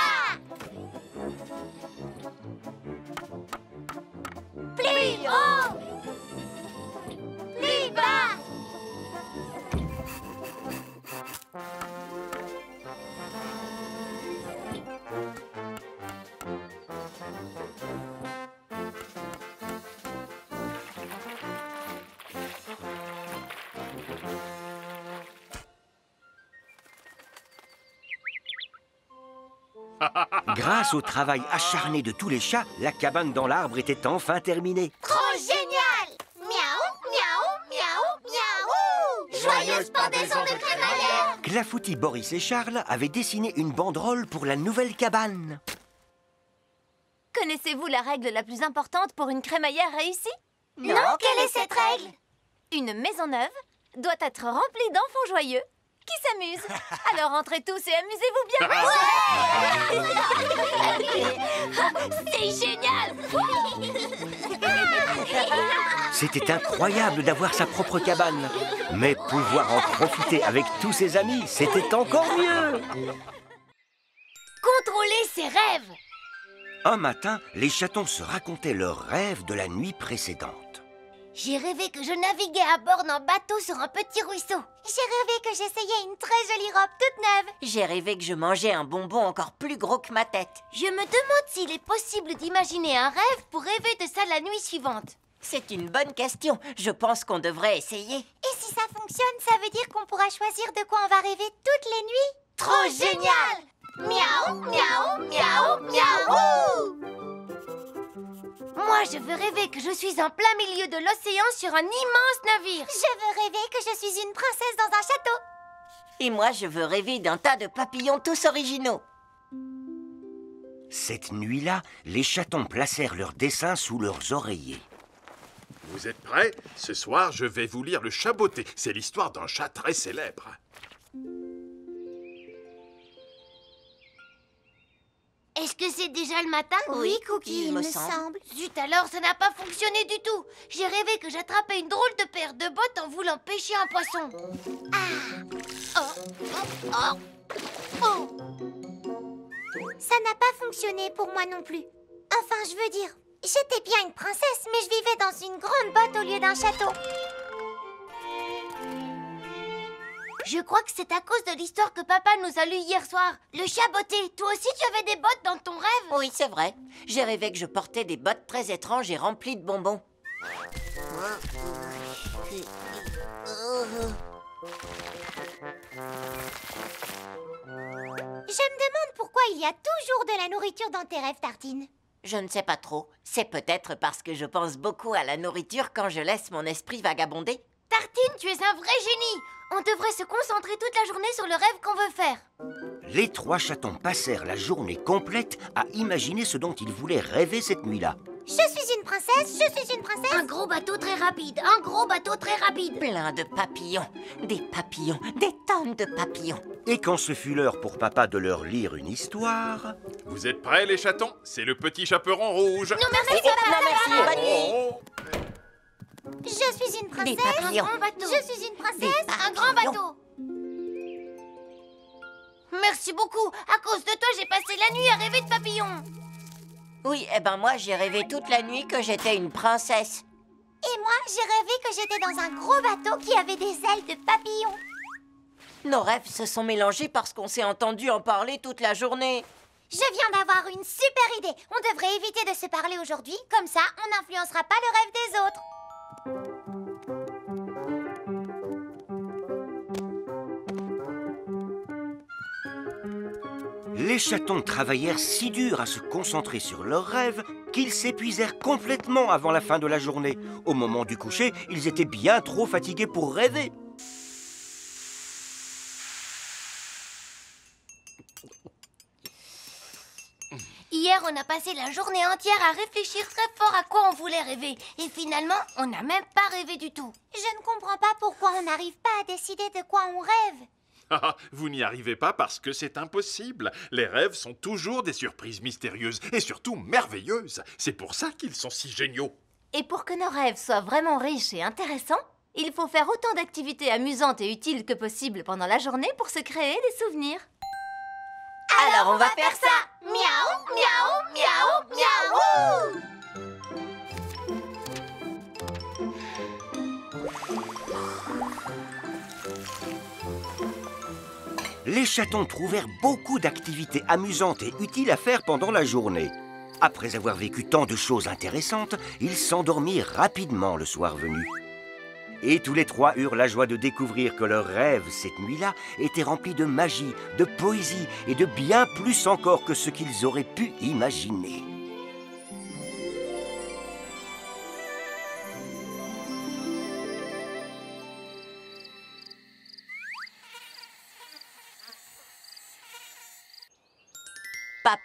Plus haut! Plus bas! Grâce au travail acharné de tous les chats, la cabane dans l'arbre était enfin terminée. Trop génial! Miaou, miaou, miaou, miaou! pendaison de crémaillère. Clafoutis, Boris et Charles avaient dessiné une banderole pour la nouvelle cabane. Connaissez-vous la règle la plus importante pour une crémaillère réussie? Non, quelle est cette règle? Une maison neuve doit être remplie d'enfants joyeux qui s'amusent. Alors entrez tous et amusez-vous bien. C'est génial. C'était incroyable d'avoir sa propre cabane. Mais pouvoir en profiter avec tous ses amis, c'était encore mieux. Contrôler ses rêves. Un matin, les chatons se racontaient leurs rêves de la nuit précédente. J'ai rêvé que je naviguais à bord d'un bateau sur un petit ruisseau. J'ai rêvé que j'essayais une très jolie robe toute neuve. J'ai rêvé que je mangeais un bonbon encore plus gros que ma tête. Je me demande s'il est possible d'imaginer un rêve pour rêver de ça la nuit suivante. C'est une bonne question. Je pense qu'on devrait essayer. Et si ça fonctionne, ça veut dire qu'on pourra choisir de quoi on va rêver toutes les nuits. Trop génial! Miaou, miaou, miaou, miaou! Moi, je veux rêver que je suis en plein milieu de l'océan sur un immense navire. Je veux rêver que je suis une princesse dans un château. Et moi, je veux rêver d'un tas de papillons tous originaux. Cette nuit-là, les chatons placèrent leurs dessins sous leurs oreillers. Vous êtes prêts? Ce soir, je vais vous lire le Chaboté. C'est l'histoire d'un chat très célèbre. Est-ce que c'est déjà le matin? Oui, Cookie, il me semble. Zut, alors ça n'a pas fonctionné du tout. J'ai rêvé que j'attrapais une drôle de paire de bottes en voulant pêcher un poisson. Ça n'a pas fonctionné pour moi non plus. Enfin, je veux dire, j'étais bien une princesse, mais je vivais dans une grande botte au lieu d'un château. Je crois que c'est à cause de l'histoire que papa nous a lue hier soir. Le Chaboté, toi aussi tu avais des bottes dans ton rêve? Oui, c'est vrai. J'ai rêvé que je portais des bottes très étranges et remplies de bonbons. Je me demande pourquoi il y a toujours de la nourriture dans tes rêves, Tartine. Je ne sais pas trop. C'est peut-être parce que je pense beaucoup à la nourriture quand je laisse mon esprit vagabonder. Tartine, tu es un vrai génie. On devrait se concentrer toute la journée sur le rêve qu'on veut faire. Les trois chatons passèrent la journée complète à imaginer ce dont ils voulaient rêver cette nuit-là. Je suis une princesse, je suis une princesse. Un gros bateau très rapide, un gros bateau très rapide. Plein de papillons, des tonnes de papillons. Et quand ce fut l'heure pour papa de leur lire une histoire... Vous êtes prêts, les chatons? C'est le petit chaperon rouge. Non, merci, Non, merci, bonne nuit. Je suis une princesse. Des papillons. Un grand bateau. Je suis une princesse. Un grand bateau. Merci beaucoup. À cause de toi, j'ai passé la nuit à rêver de papillons. Oui, eh ben moi, j'ai rêvé toute la nuit que j'étais une princesse. Et moi, j'ai rêvé que j'étais dans un gros bateau qui avait des ailes de papillon. Nos rêves se sont mélangés parce qu'on s'est entendu en parler toute la journée. Je viens d'avoir une super idée. On devrait éviter de se parler aujourd'hui. Comme ça, on n'influencera pas le rêve des autres. Les chatons travaillèrent si dur à se concentrer sur leurs rêves qu'ils s'épuisèrent complètement avant la fin de la journée. Au moment du coucher, ils étaient bien trop fatigués pour rêver. Hier, on a passé la journée entière à réfléchir très fort à quoi on voulait rêver. Et finalement, on n'a même pas rêvé du tout. Je ne comprends pas pourquoi on n'arrive pas à décider de quoi on rêve. Ah, vous n'y arrivez pas parce que c'est impossible. Les rêves sont toujours des surprises mystérieuses et surtout merveilleuses. C'est pour ça qu'ils sont si géniaux. Et pour que nos rêves soient vraiment riches et intéressants, il faut faire autant d'activités amusantes et utiles que possible pendant la journée pour se créer des souvenirs. Alors on va faire ça. Miaou, miaou, miaou, miaou. Les chatons trouvèrent beaucoup d'activités amusantes et utiles à faire pendant la journée. Après avoir vécu tant de choses intéressantes, ils s'endormirent rapidement le soir venu. Et tous les trois eurent la joie de découvrir que leurs rêves, cette nuit-là, étaient remplis de magie, de poésie et de bien plus encore que ce qu'ils auraient pu imaginer.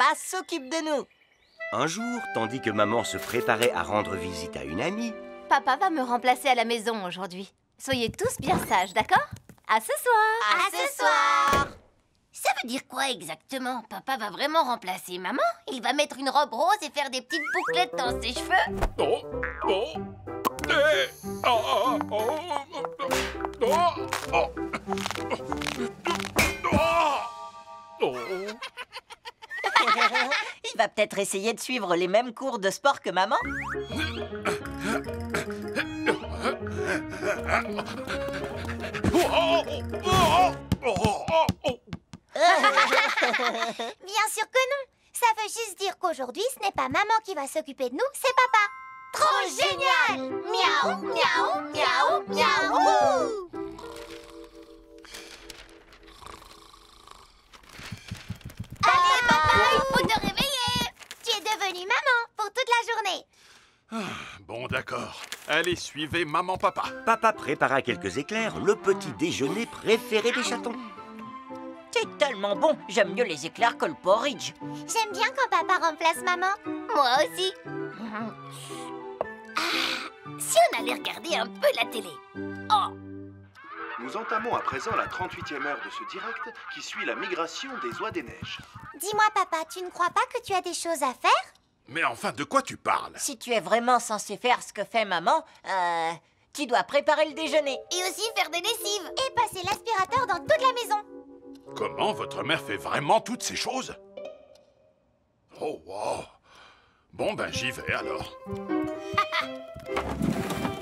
papa s'occupe de nous. Un jour, tandis que maman se préparait à rendre visite à une amie, Papa va me remplacer à la maison aujourd'hui. Soyez tous bien sages, d'accord? À ce soir! À ce soir! Ça veut dire quoi exactement? Papa va vraiment remplacer maman? Il va mettre une robe rose et faire des petites bouclettes dans ses cheveux? Oh, oh, eh, oh, oh, oh, oh, oh, oh. Il va peut-être essayer de suivre les mêmes cours de sport que maman. Bien sûr que non. Ça veut juste dire qu'aujourd'hui, ce n'est pas maman qui va s'occuper de nous, c'est papa. Trop génial! Miaou, miaou, miaou, miaou! Allez, papa, il faut te réveiller! Tu es devenue maman pour toute la journée. Bon, d'accord. Allez, suivez maman-papa. papa prépara quelques éclairs, le petit déjeuner préféré des chatons. C'est tellement bon. J'aime mieux les éclairs que le porridge. J'aime bien quand papa remplace maman. Moi aussi. Si on allait regarder un peu la télé. Oh, Nous entamons à présent la 38e heure de ce direct qui suit la migration des oies des neiges. Dis-moi papa, tu ne crois pas que tu as des choses à faire? Mais enfin, de quoi tu parles? Si tu es vraiment censé faire ce que fait maman, tu dois préparer le déjeuner. et aussi faire des lessives. Et passer l'aspirateur dans toute la maison. Comment votre mère fait vraiment toutes ces choses? Oh, wow. Bon, ben, j'y vais alors.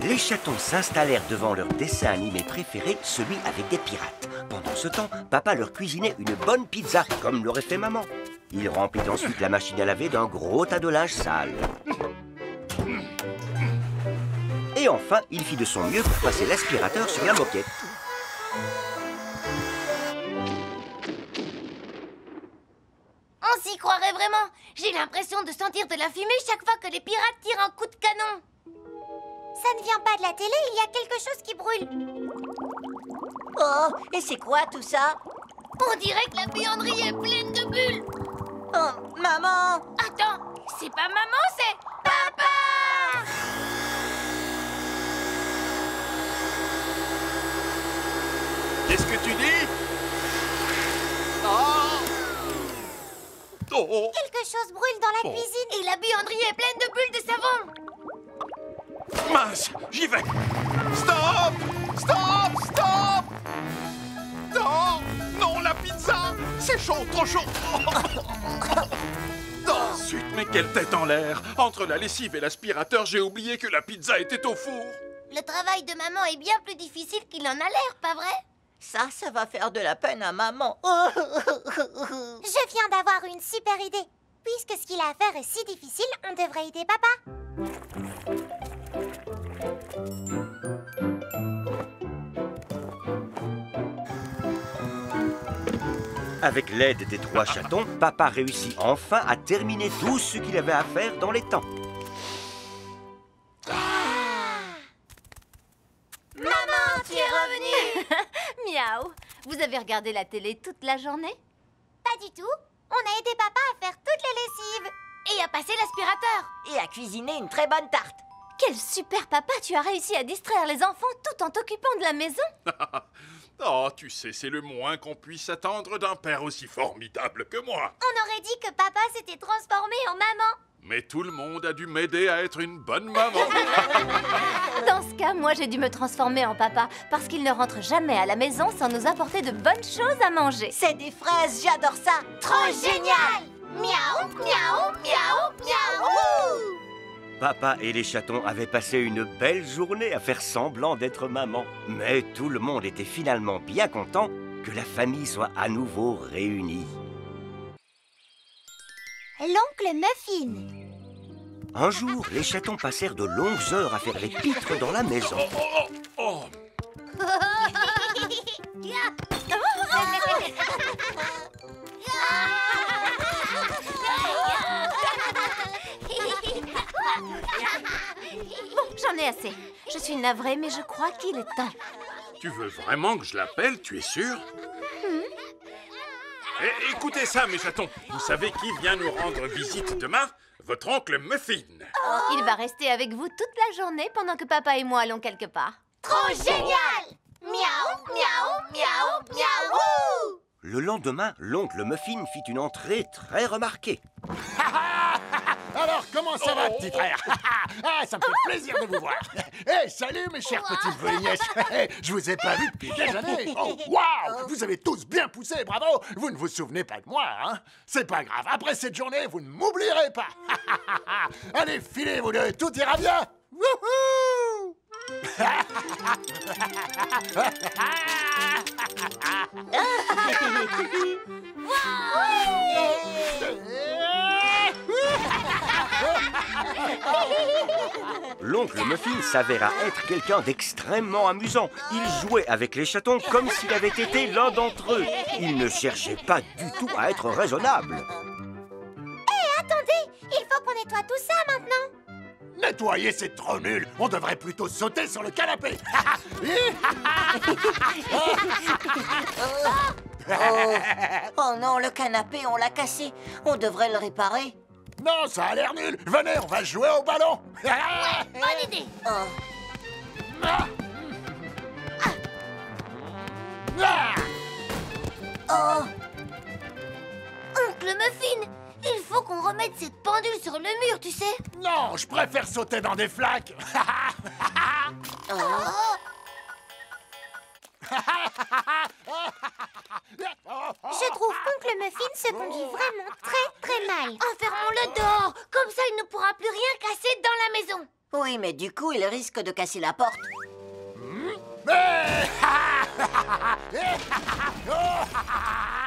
Les chatons s'installèrent devant leur dessin animé préféré, celui avec des pirates. Pendant ce temps, papa leur cuisinait une bonne pizza, comme l'aurait fait maman. Il remplit ensuite la machine à laver d'un gros tas de linge sale. Et enfin, il fit de son mieux pour passer l'aspirateur sur la moquette. On s'y croirait vraiment. J'ai l'impression de sentir de la fumée chaque fois que les pirates tirent un coup de canon. Ça ne vient pas de la télé, il y a quelque chose qui brûle. Oh, et c'est quoi tout ça? On dirait que la buanderie est pleine de bulles. Oh, maman! Attends, c'est pas maman, c'est papa! Qu'est-ce que tu dis? Oh! Oh! Quelque chose brûle dans la cuisine. Et la buanderie est pleine de bulles de savon. Mince, j'y vais. Stop! Stop! Stop! Non! Non, la pizza! C'est chaud, trop chaud! Oh, zut, mais quelle tête en l'air! Entre la lessive et l'aspirateur, j'ai oublié que la pizza était au four. Le travail de maman est bien plus difficile qu'il en a l'air, pas vrai? Ça va faire de la peine à maman. Je viens d'avoir une super idée. Puisque ce qu'il a à faire est si difficile, on devrait aider papa. Avec l'aide des 3 chatons, papa réussit enfin à terminer tout ce qu'il avait à faire dans les temps. Maman, tu es revenue! Miaou! Vous avez regardé la télé toute la journée? Pas du tout. On a aidé papa à faire toutes les lessives. Et à passer l'aspirateur. Et à cuisiner une très bonne tarte. Quel super papa! Tu as réussi à distraire les enfants tout en t'occupant de la maison? Oh, tu sais, c'est le moins qu'on puisse attendre d'un père aussi formidable que moi. On aurait dit que papa s'était transformé en maman. Mais tout le monde a dû m'aider à être une bonne maman. Dans ce cas, moi j'ai dû me transformer en papa parce qu'il ne rentre jamais à la maison sans nous apporter de bonnes choses à manger. C'est des fraises, j'adore ça. Trop génial! Miaou, miaou, miaou, miaou! Papa et les chatons avaient passé une belle journée à faire semblant d'être maman. Mais tout le monde était finalement bien content que la famille soit à nouveau réunie. L'oncle Muffin. Un jour, les chatons passèrent de longues heures à faire les pitres dans la maison. Oh, Bon, j'en ai assez. Je suis navrée, mais je crois qu'il est temps. tu veux vraiment que je l'appelle, tu es sûr? Écoutez ça, mes chatons. Vous savez qui vient nous rendre visite demain? Votre oncle Muffin. Il va rester avec vous toute la journée pendant que papa et moi allons quelque part. Trop génial! Miaou, miaou, miaou, miaou! Le lendemain, l'oncle Muffin fit une entrée très remarquée. Alors, comment ça va, petit frère? Ça me fait plaisir de vous voir. Salut, mes chers petits neveux et nièces. Je vous ai pas vu depuis des années. Oh, waouh! Vous avez tous bien poussé, bravo! Vous ne vous souvenez pas de moi, hein? C'est pas grave. Après cette journée, vous ne m'oublierez pas. Allez, filez, vous deux. Tout ira bien. Wouhou! L'oncle Muffin s'avéra être quelqu'un d'extrêmement amusant. Il jouait avec les chatons comme s'il avait été l'un d'entre eux. Il ne cherchait pas du tout à être raisonnable. Attendez, il faut qu'on nettoie tout ça maintenant. Nettoyer, c'est trop nul. On devrait plutôt sauter sur le canapé. Oh non, le canapé, on l'a cassé. On devrait le réparer. Non, ça a l'air nul. Venez, on va jouer au ballon. Bonne idée. Oncle Muffin, il faut qu'on remette cette pendule sur le mur, tu sais. Non, je préfère sauter dans des flaques. Je trouve qu'oncle Muffin se conduit vraiment très mal. Enfermons-le dehors, comme ça il ne pourra plus rien casser dans la maison. Oui, mais du coup, il risque de casser la porte.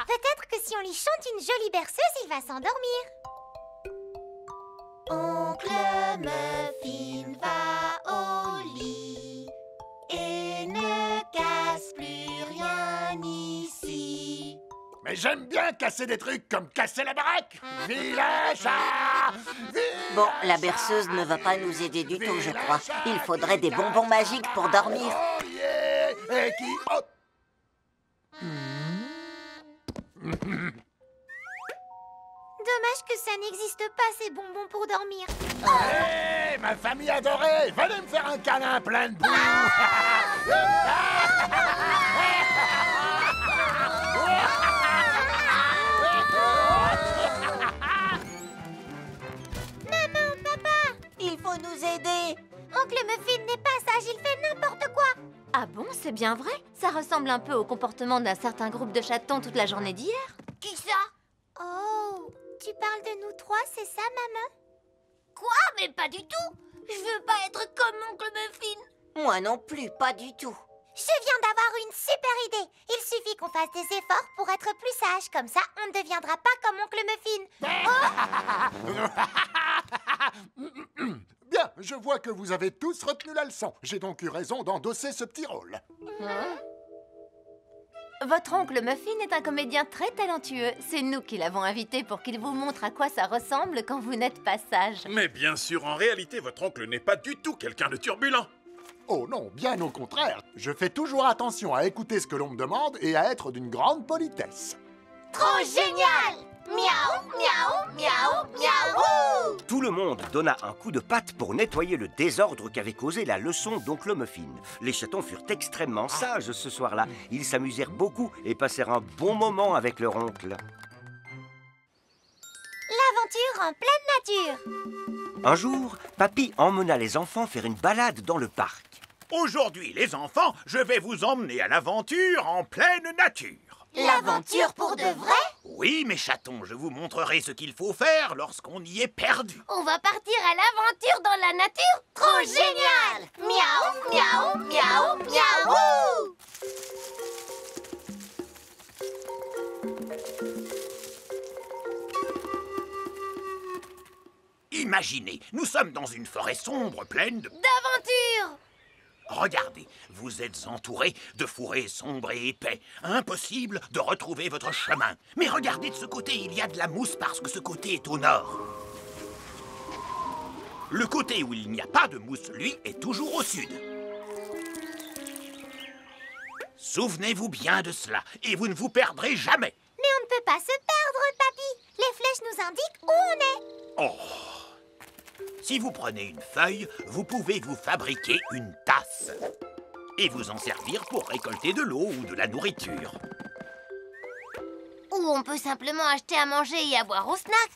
Peut-être que si on lui chante une jolie berceuse, il va s'endormir. Oncle Muffin va au lit et ne casse plus rien ici. Mais j'aime bien casser des trucs comme casser la baraque. Vilain chat! Bon, la berceuse ne va pas nous aider du tout, je crois. Il faudrait des bonbons magiques pour dormir. Oh yeah! Et qui... Oh. Dommage que ça n'existe pas, ces bonbons pour dormir. Hey, ma famille adorée! Venez me faire un câlin plein de boue! Maman, papa! Il faut nous aider! Oncle Muffin n'est pas sage, il fait n'importe quoi! Ah bon, c'est bien vrai? Ça ressemble un peu au comportement d'un certain groupe de chatons toute la journée d'hier. Qui ça? Oh, tu parles de nous trois, c'est ça, maman? Quoi? Mais pas du tout. Je veux pas être comme oncle Muffin. Moi non plus, pas du tout. Je viens d'avoir une super idée. Il suffit qu'on fasse des efforts pour être plus sage. Comme ça, on ne deviendra pas comme oncle Muffin. Bien, je vois que vous avez tous retenu la leçon. J'ai donc eu raison d'endosser ce petit rôle. Votre oncle Muffin est un comédien très talentueux. C'est nous qui l'avons invité pour qu'il vous montre à quoi ça ressemble quand vous n'êtes pas sage. Mais bien sûr, en réalité, votre oncle n'est pas du tout quelqu'un de turbulent. Oh non, bien au contraire. Je fais toujours attention à écouter ce que l'on me demande et à être d'une grande politesse. Trop génial! Miaou, miaou, miaou, miaou! Tout le monde donna un coup de patte pour nettoyer le désordre qu'avait causé la leçon d'oncle Muffin. Les chatons furent extrêmement sages ce soir-là. Ils s'amusèrent beaucoup et passèrent un bon moment avec leur oncle. L'aventure en pleine nature. Un jour, Papy emmena les enfants faire une balade dans le parc. Aujourd'hui, les enfants, je vais vous emmener à l'aventure en pleine nature. L'aventure pour de vrai? Oui, mes chatons, je vous montrerai ce qu'il faut faire lorsqu'on y est perdu. On va partir à l'aventure dans la nature. Trop génial! Miaou, miaou, miaou, miaou! Imaginez, nous sommes dans une forêt sombre pleine d'aventure. Regardez, vous êtes entourés de fourrés sombres et épais. Impossible de retrouver votre chemin. Mais regardez de ce côté, il y a de la mousse parce que ce côté est au nord. Le côté où il n'y a pas de mousse, lui, est toujours au sud. Souvenez-vous bien de cela, et vous ne vous perdrez jamais. Mais on ne peut pas se perdre, papy. Les flèches nous indiquent où on est. Oh! Si vous prenez une feuille, vous pouvez vous fabriquer une tasse. Et vous en servir pour récolter de l'eau ou de la nourriture. Ou on peut simplement acheter à manger et à boire au snack.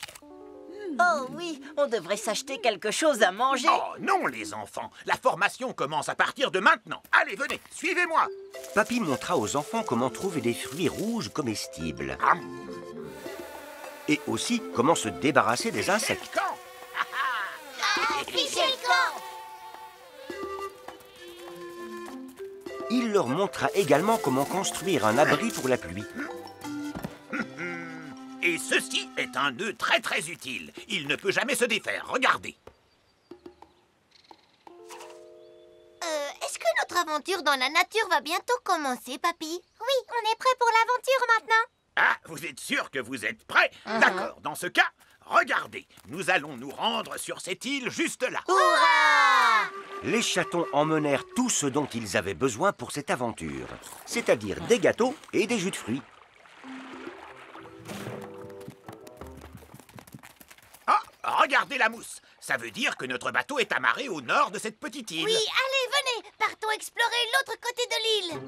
Oh oui, on devrait s'acheter quelque chose à manger. Oh non, les enfants, la formation commence à partir de maintenant. Allez, venez, suivez-moi. Papy montra aux enfants comment trouver des fruits rouges comestibles. Et aussi comment se débarrasser des insectes. Affichez le camp. Il leur montra également comment construire un abri pour la pluie. Et ceci est un nœud très utile. Il ne peut jamais se défaire, regardez. Est-ce que notre aventure dans la nature va bientôt commencer, papy? Oui, on est prêt pour l'aventure maintenant. Ah, vous êtes sûr que vous êtes prêts? D'accord, dans ce cas, regardez. Nous allons nous rendre sur cette île juste là. Hurrah! Les chatons emmenèrent tout ce dont ils avaient besoin pour cette aventure, c'est-à-dire des gâteaux et des jus de fruits. Ah, regardez la mousse. Ça veut dire que notre bateau est amarré au nord de cette petite île. Oui, allez, venez, partons explorer l'autre côté de l'île.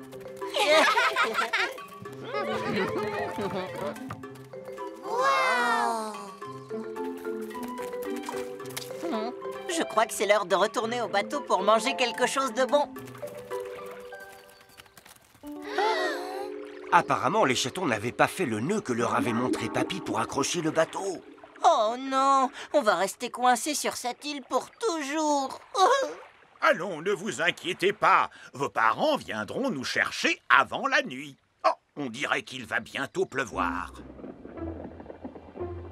Wow! Je crois que c'est l'heure de retourner au bateau pour manger quelque chose de bon. Apparemment, les chatons n'avaient pas fait le nœud que leur avait montré Papy pour accrocher le bateau. Oh non, on va rester coincé sur cette île pour toujours. Allons, ne vous inquiétez pas. Vos parents viendront nous chercher avant la nuit. Oh, on dirait qu'il va bientôt pleuvoir.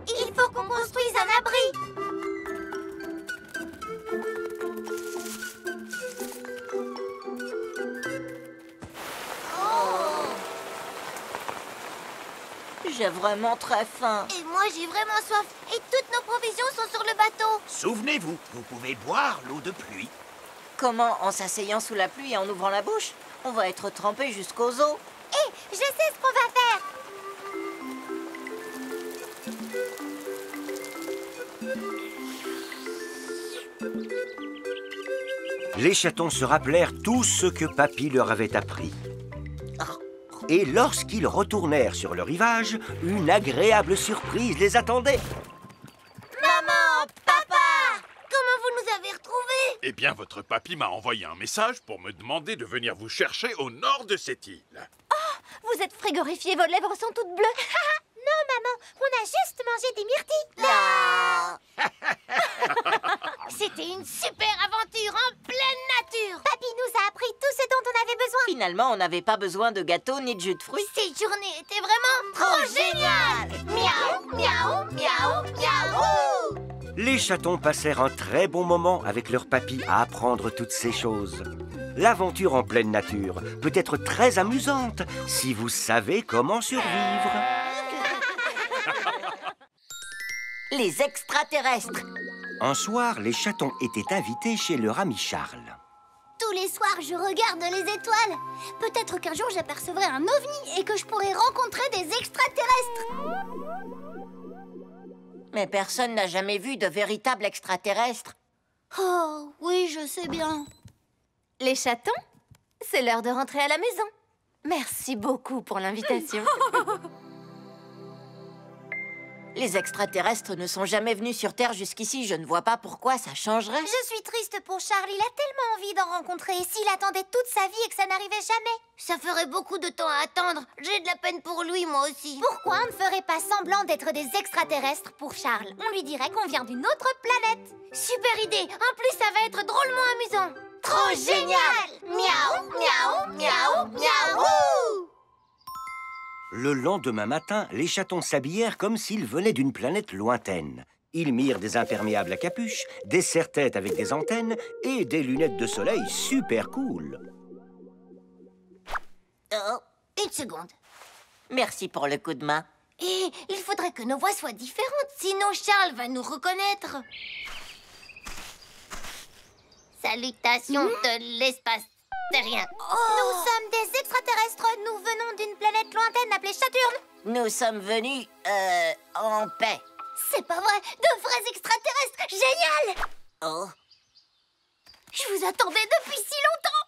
Il faut qu'on construise un abri. J'ai vraiment très faim. Et moi, j'ai vraiment soif. Et toutes nos provisions sont sur le bateau. Souvenez-vous, vous pouvez boire l'eau de pluie. Comment? En s'asseyant sous la pluie et en ouvrant la bouche? On va être trempé jusqu'aux os. Hé, je sais ce qu'on va faire. Les chatons se rappelèrent tout ce que Papy leur avait appris. Et lorsqu'ils retournèrent sur le rivage, une agréable surprise les attendait. Maman, papa! Comment vous nous avez retrouvés? Eh bien, votre papy m'a envoyé un message pour me demander de venir vous chercher au nord de cette île. Vous êtes frigorifié, vos lèvres sont toutes bleues. Non, maman, on a juste mangé des myrtilles. C'était une super aventure en pleine nature. Papy nous a appris tout ce dont on avait besoin. Finalement, on n'avait pas besoin de gâteau ni de jus de fruits. Cette journée était vraiment trop géniale. Miaou, miaou, miaou, miaou. Les chatons passèrent un très bon moment avec leur papy à apprendre toutes ces choses. L'aventure en pleine nature peut être très amusante si vous savez comment survivre. Les extraterrestres. Un soir, les chatons étaient invités chez leur ami Charles. Tous les soirs, je regarde les étoiles. Peut-être qu'un jour, j'apercevrai un ovni et que je pourrai rencontrer des extraterrestres. Mais personne n'a jamais vu de véritable extraterrestre. Oh, oui, je sais bien. Les chatons, c'est l'heure de rentrer à la maison. Merci beaucoup pour l'invitation. Les extraterrestres ne sont jamais venus sur Terre jusqu'ici. Je ne vois pas pourquoi ça changerait. Je suis triste pour Charles. Il a tellement envie d'en rencontrer. Et s'il attendait toute sa vie et que ça n'arrivait jamais? Ça ferait beaucoup de temps à attendre. J'ai de la peine pour lui, moi aussi. Pourquoi on ne ferait pas semblant d'être des extraterrestres pour Charles? On lui dirait qu'on vient d'une autre planète. Super idée. En plus, ça va être drôlement amusant. Trop génial! Miaou, miaou, miaou, miaou! Le lendemain matin, les chatons s'habillèrent comme s'ils venaient d'une planète lointaine. Ils mirent des imperméables à capuche, des serre-têtes avec des antennes et des lunettes de soleil super cool. Une seconde. Merci pour le coup de main. Et il faudrait que nos voix soient différentes, sinon Charles va nous reconnaître. Salutations de l'espace terrien. Nous sommes des extraterrestres. Nous venons d'une planète lointaine appelée Saturne. Nous sommes venus, en paix. C'est pas vrai! De vrais extraterrestres! Génial! Oh. Je vous attendais depuis si longtemps!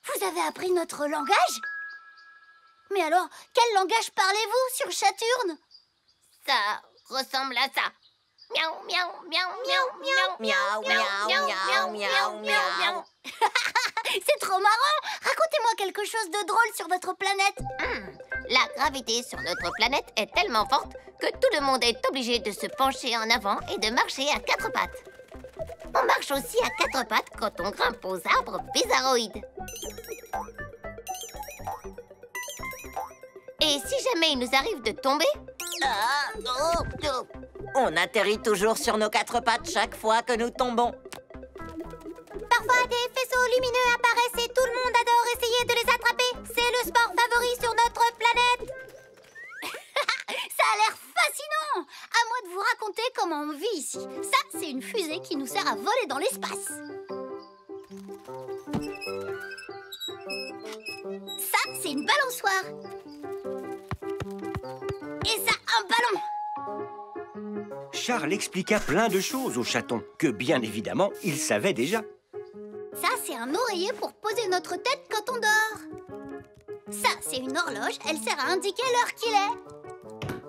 Vous avez appris notre langage? Mais alors, quel langage parlez-vous sur Saturne? Ça ressemble à ça. Miaou, miaou, miaou, miaou, miaou, miaou, miaou, miaou, miaou, miaou, miaou. C'est trop marrant! Racontez-moi quelque chose de drôle sur votre planète. La gravité sur notre planète est tellement forte que tout le monde est obligé de se pencher en avant et de marcher à quatre pattes. On marche aussi à quatre pattes quand on grimpe aux arbres bizarroïdes. Et si jamais il nous arrive de tomber... On atterrit toujours sur nos quatre pattes chaque fois que nous tombons. Parfois, des faisceaux lumineux apparaissent et tout le monde adore essayer de les attraper. C'est le sport favori sur notre planète. Ça a l'air fascinant! À moi de vous raconter comment on vit ici. Ça, c'est une fusée qui nous sert à voler dans l'espace. Ça, c'est une balançoire. Et ça, un ballon. Charles expliqua plein de choses au chaton, que bien évidemment, il savait déjà. Ça, c'est un oreiller pour poser notre tête quand on dort. Ça, c'est une horloge, elle sert à indiquer l'heure qu'il est.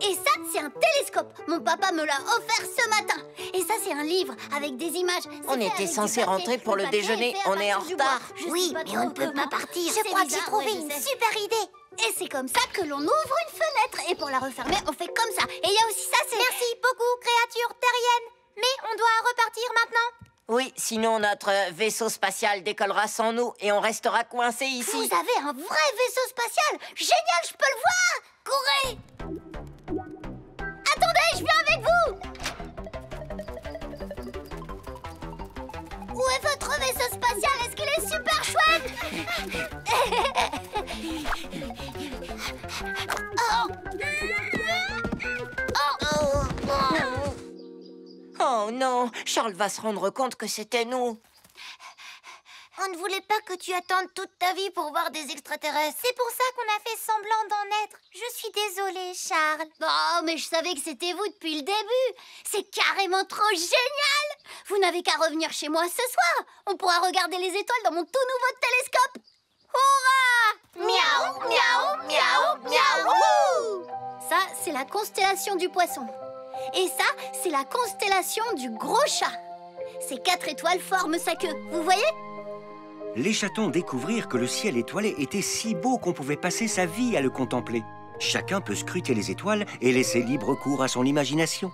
Et ça, c'est un télescope. Mon papa me l'a offert ce matin. Et ça, c'est un livre avec des images. On était censé rentrer pour le déjeuner, on est en retard. Oui, mais on ne peut pas partir. Je crois que j'ai trouvé une super idée. Et c'est comme ça que l'on ouvre une fenêtre. Et pour la refermer, on fait comme ça. Et il y a aussi ça, c'est... Merci beaucoup, créature terrienne. Mais on doit repartir maintenant. Oui, sinon notre vaisseau spatial décollera sans nous et on restera coincés ici. Vous avez un vrai vaisseau spatial! Génial, je peux le voir! Courez! Attendez, je viens avec vous! Où est votre vaisseau spatial? Est-ce qu'il est super chouette? Oh non, Charles va se rendre compte que c'était nous. On ne voulait pas que tu attendes toute ta vie pour voir des extraterrestres. C'est pour ça qu'on a fait semblant d'en être. Je suis désolée, Charles. Oh, mais je savais que c'était vous depuis le début. C'est carrément trop génial! Vous n'avez qu'à revenir chez moi ce soir. On pourra regarder les étoiles dans mon tout nouveau télescope. Hourra! Miaou, miaou, miaou, miaou. Ça, c'est la constellation du poisson. Et ça, c'est la constellation du gros chat. Ces 4 étoiles forment sa queue, vous voyez? Les chatons découvrirent que le ciel étoilé était si beau qu'on pouvait passer sa vie à le contempler. Chacun peut scruter les étoiles et laisser libre cours à son imagination.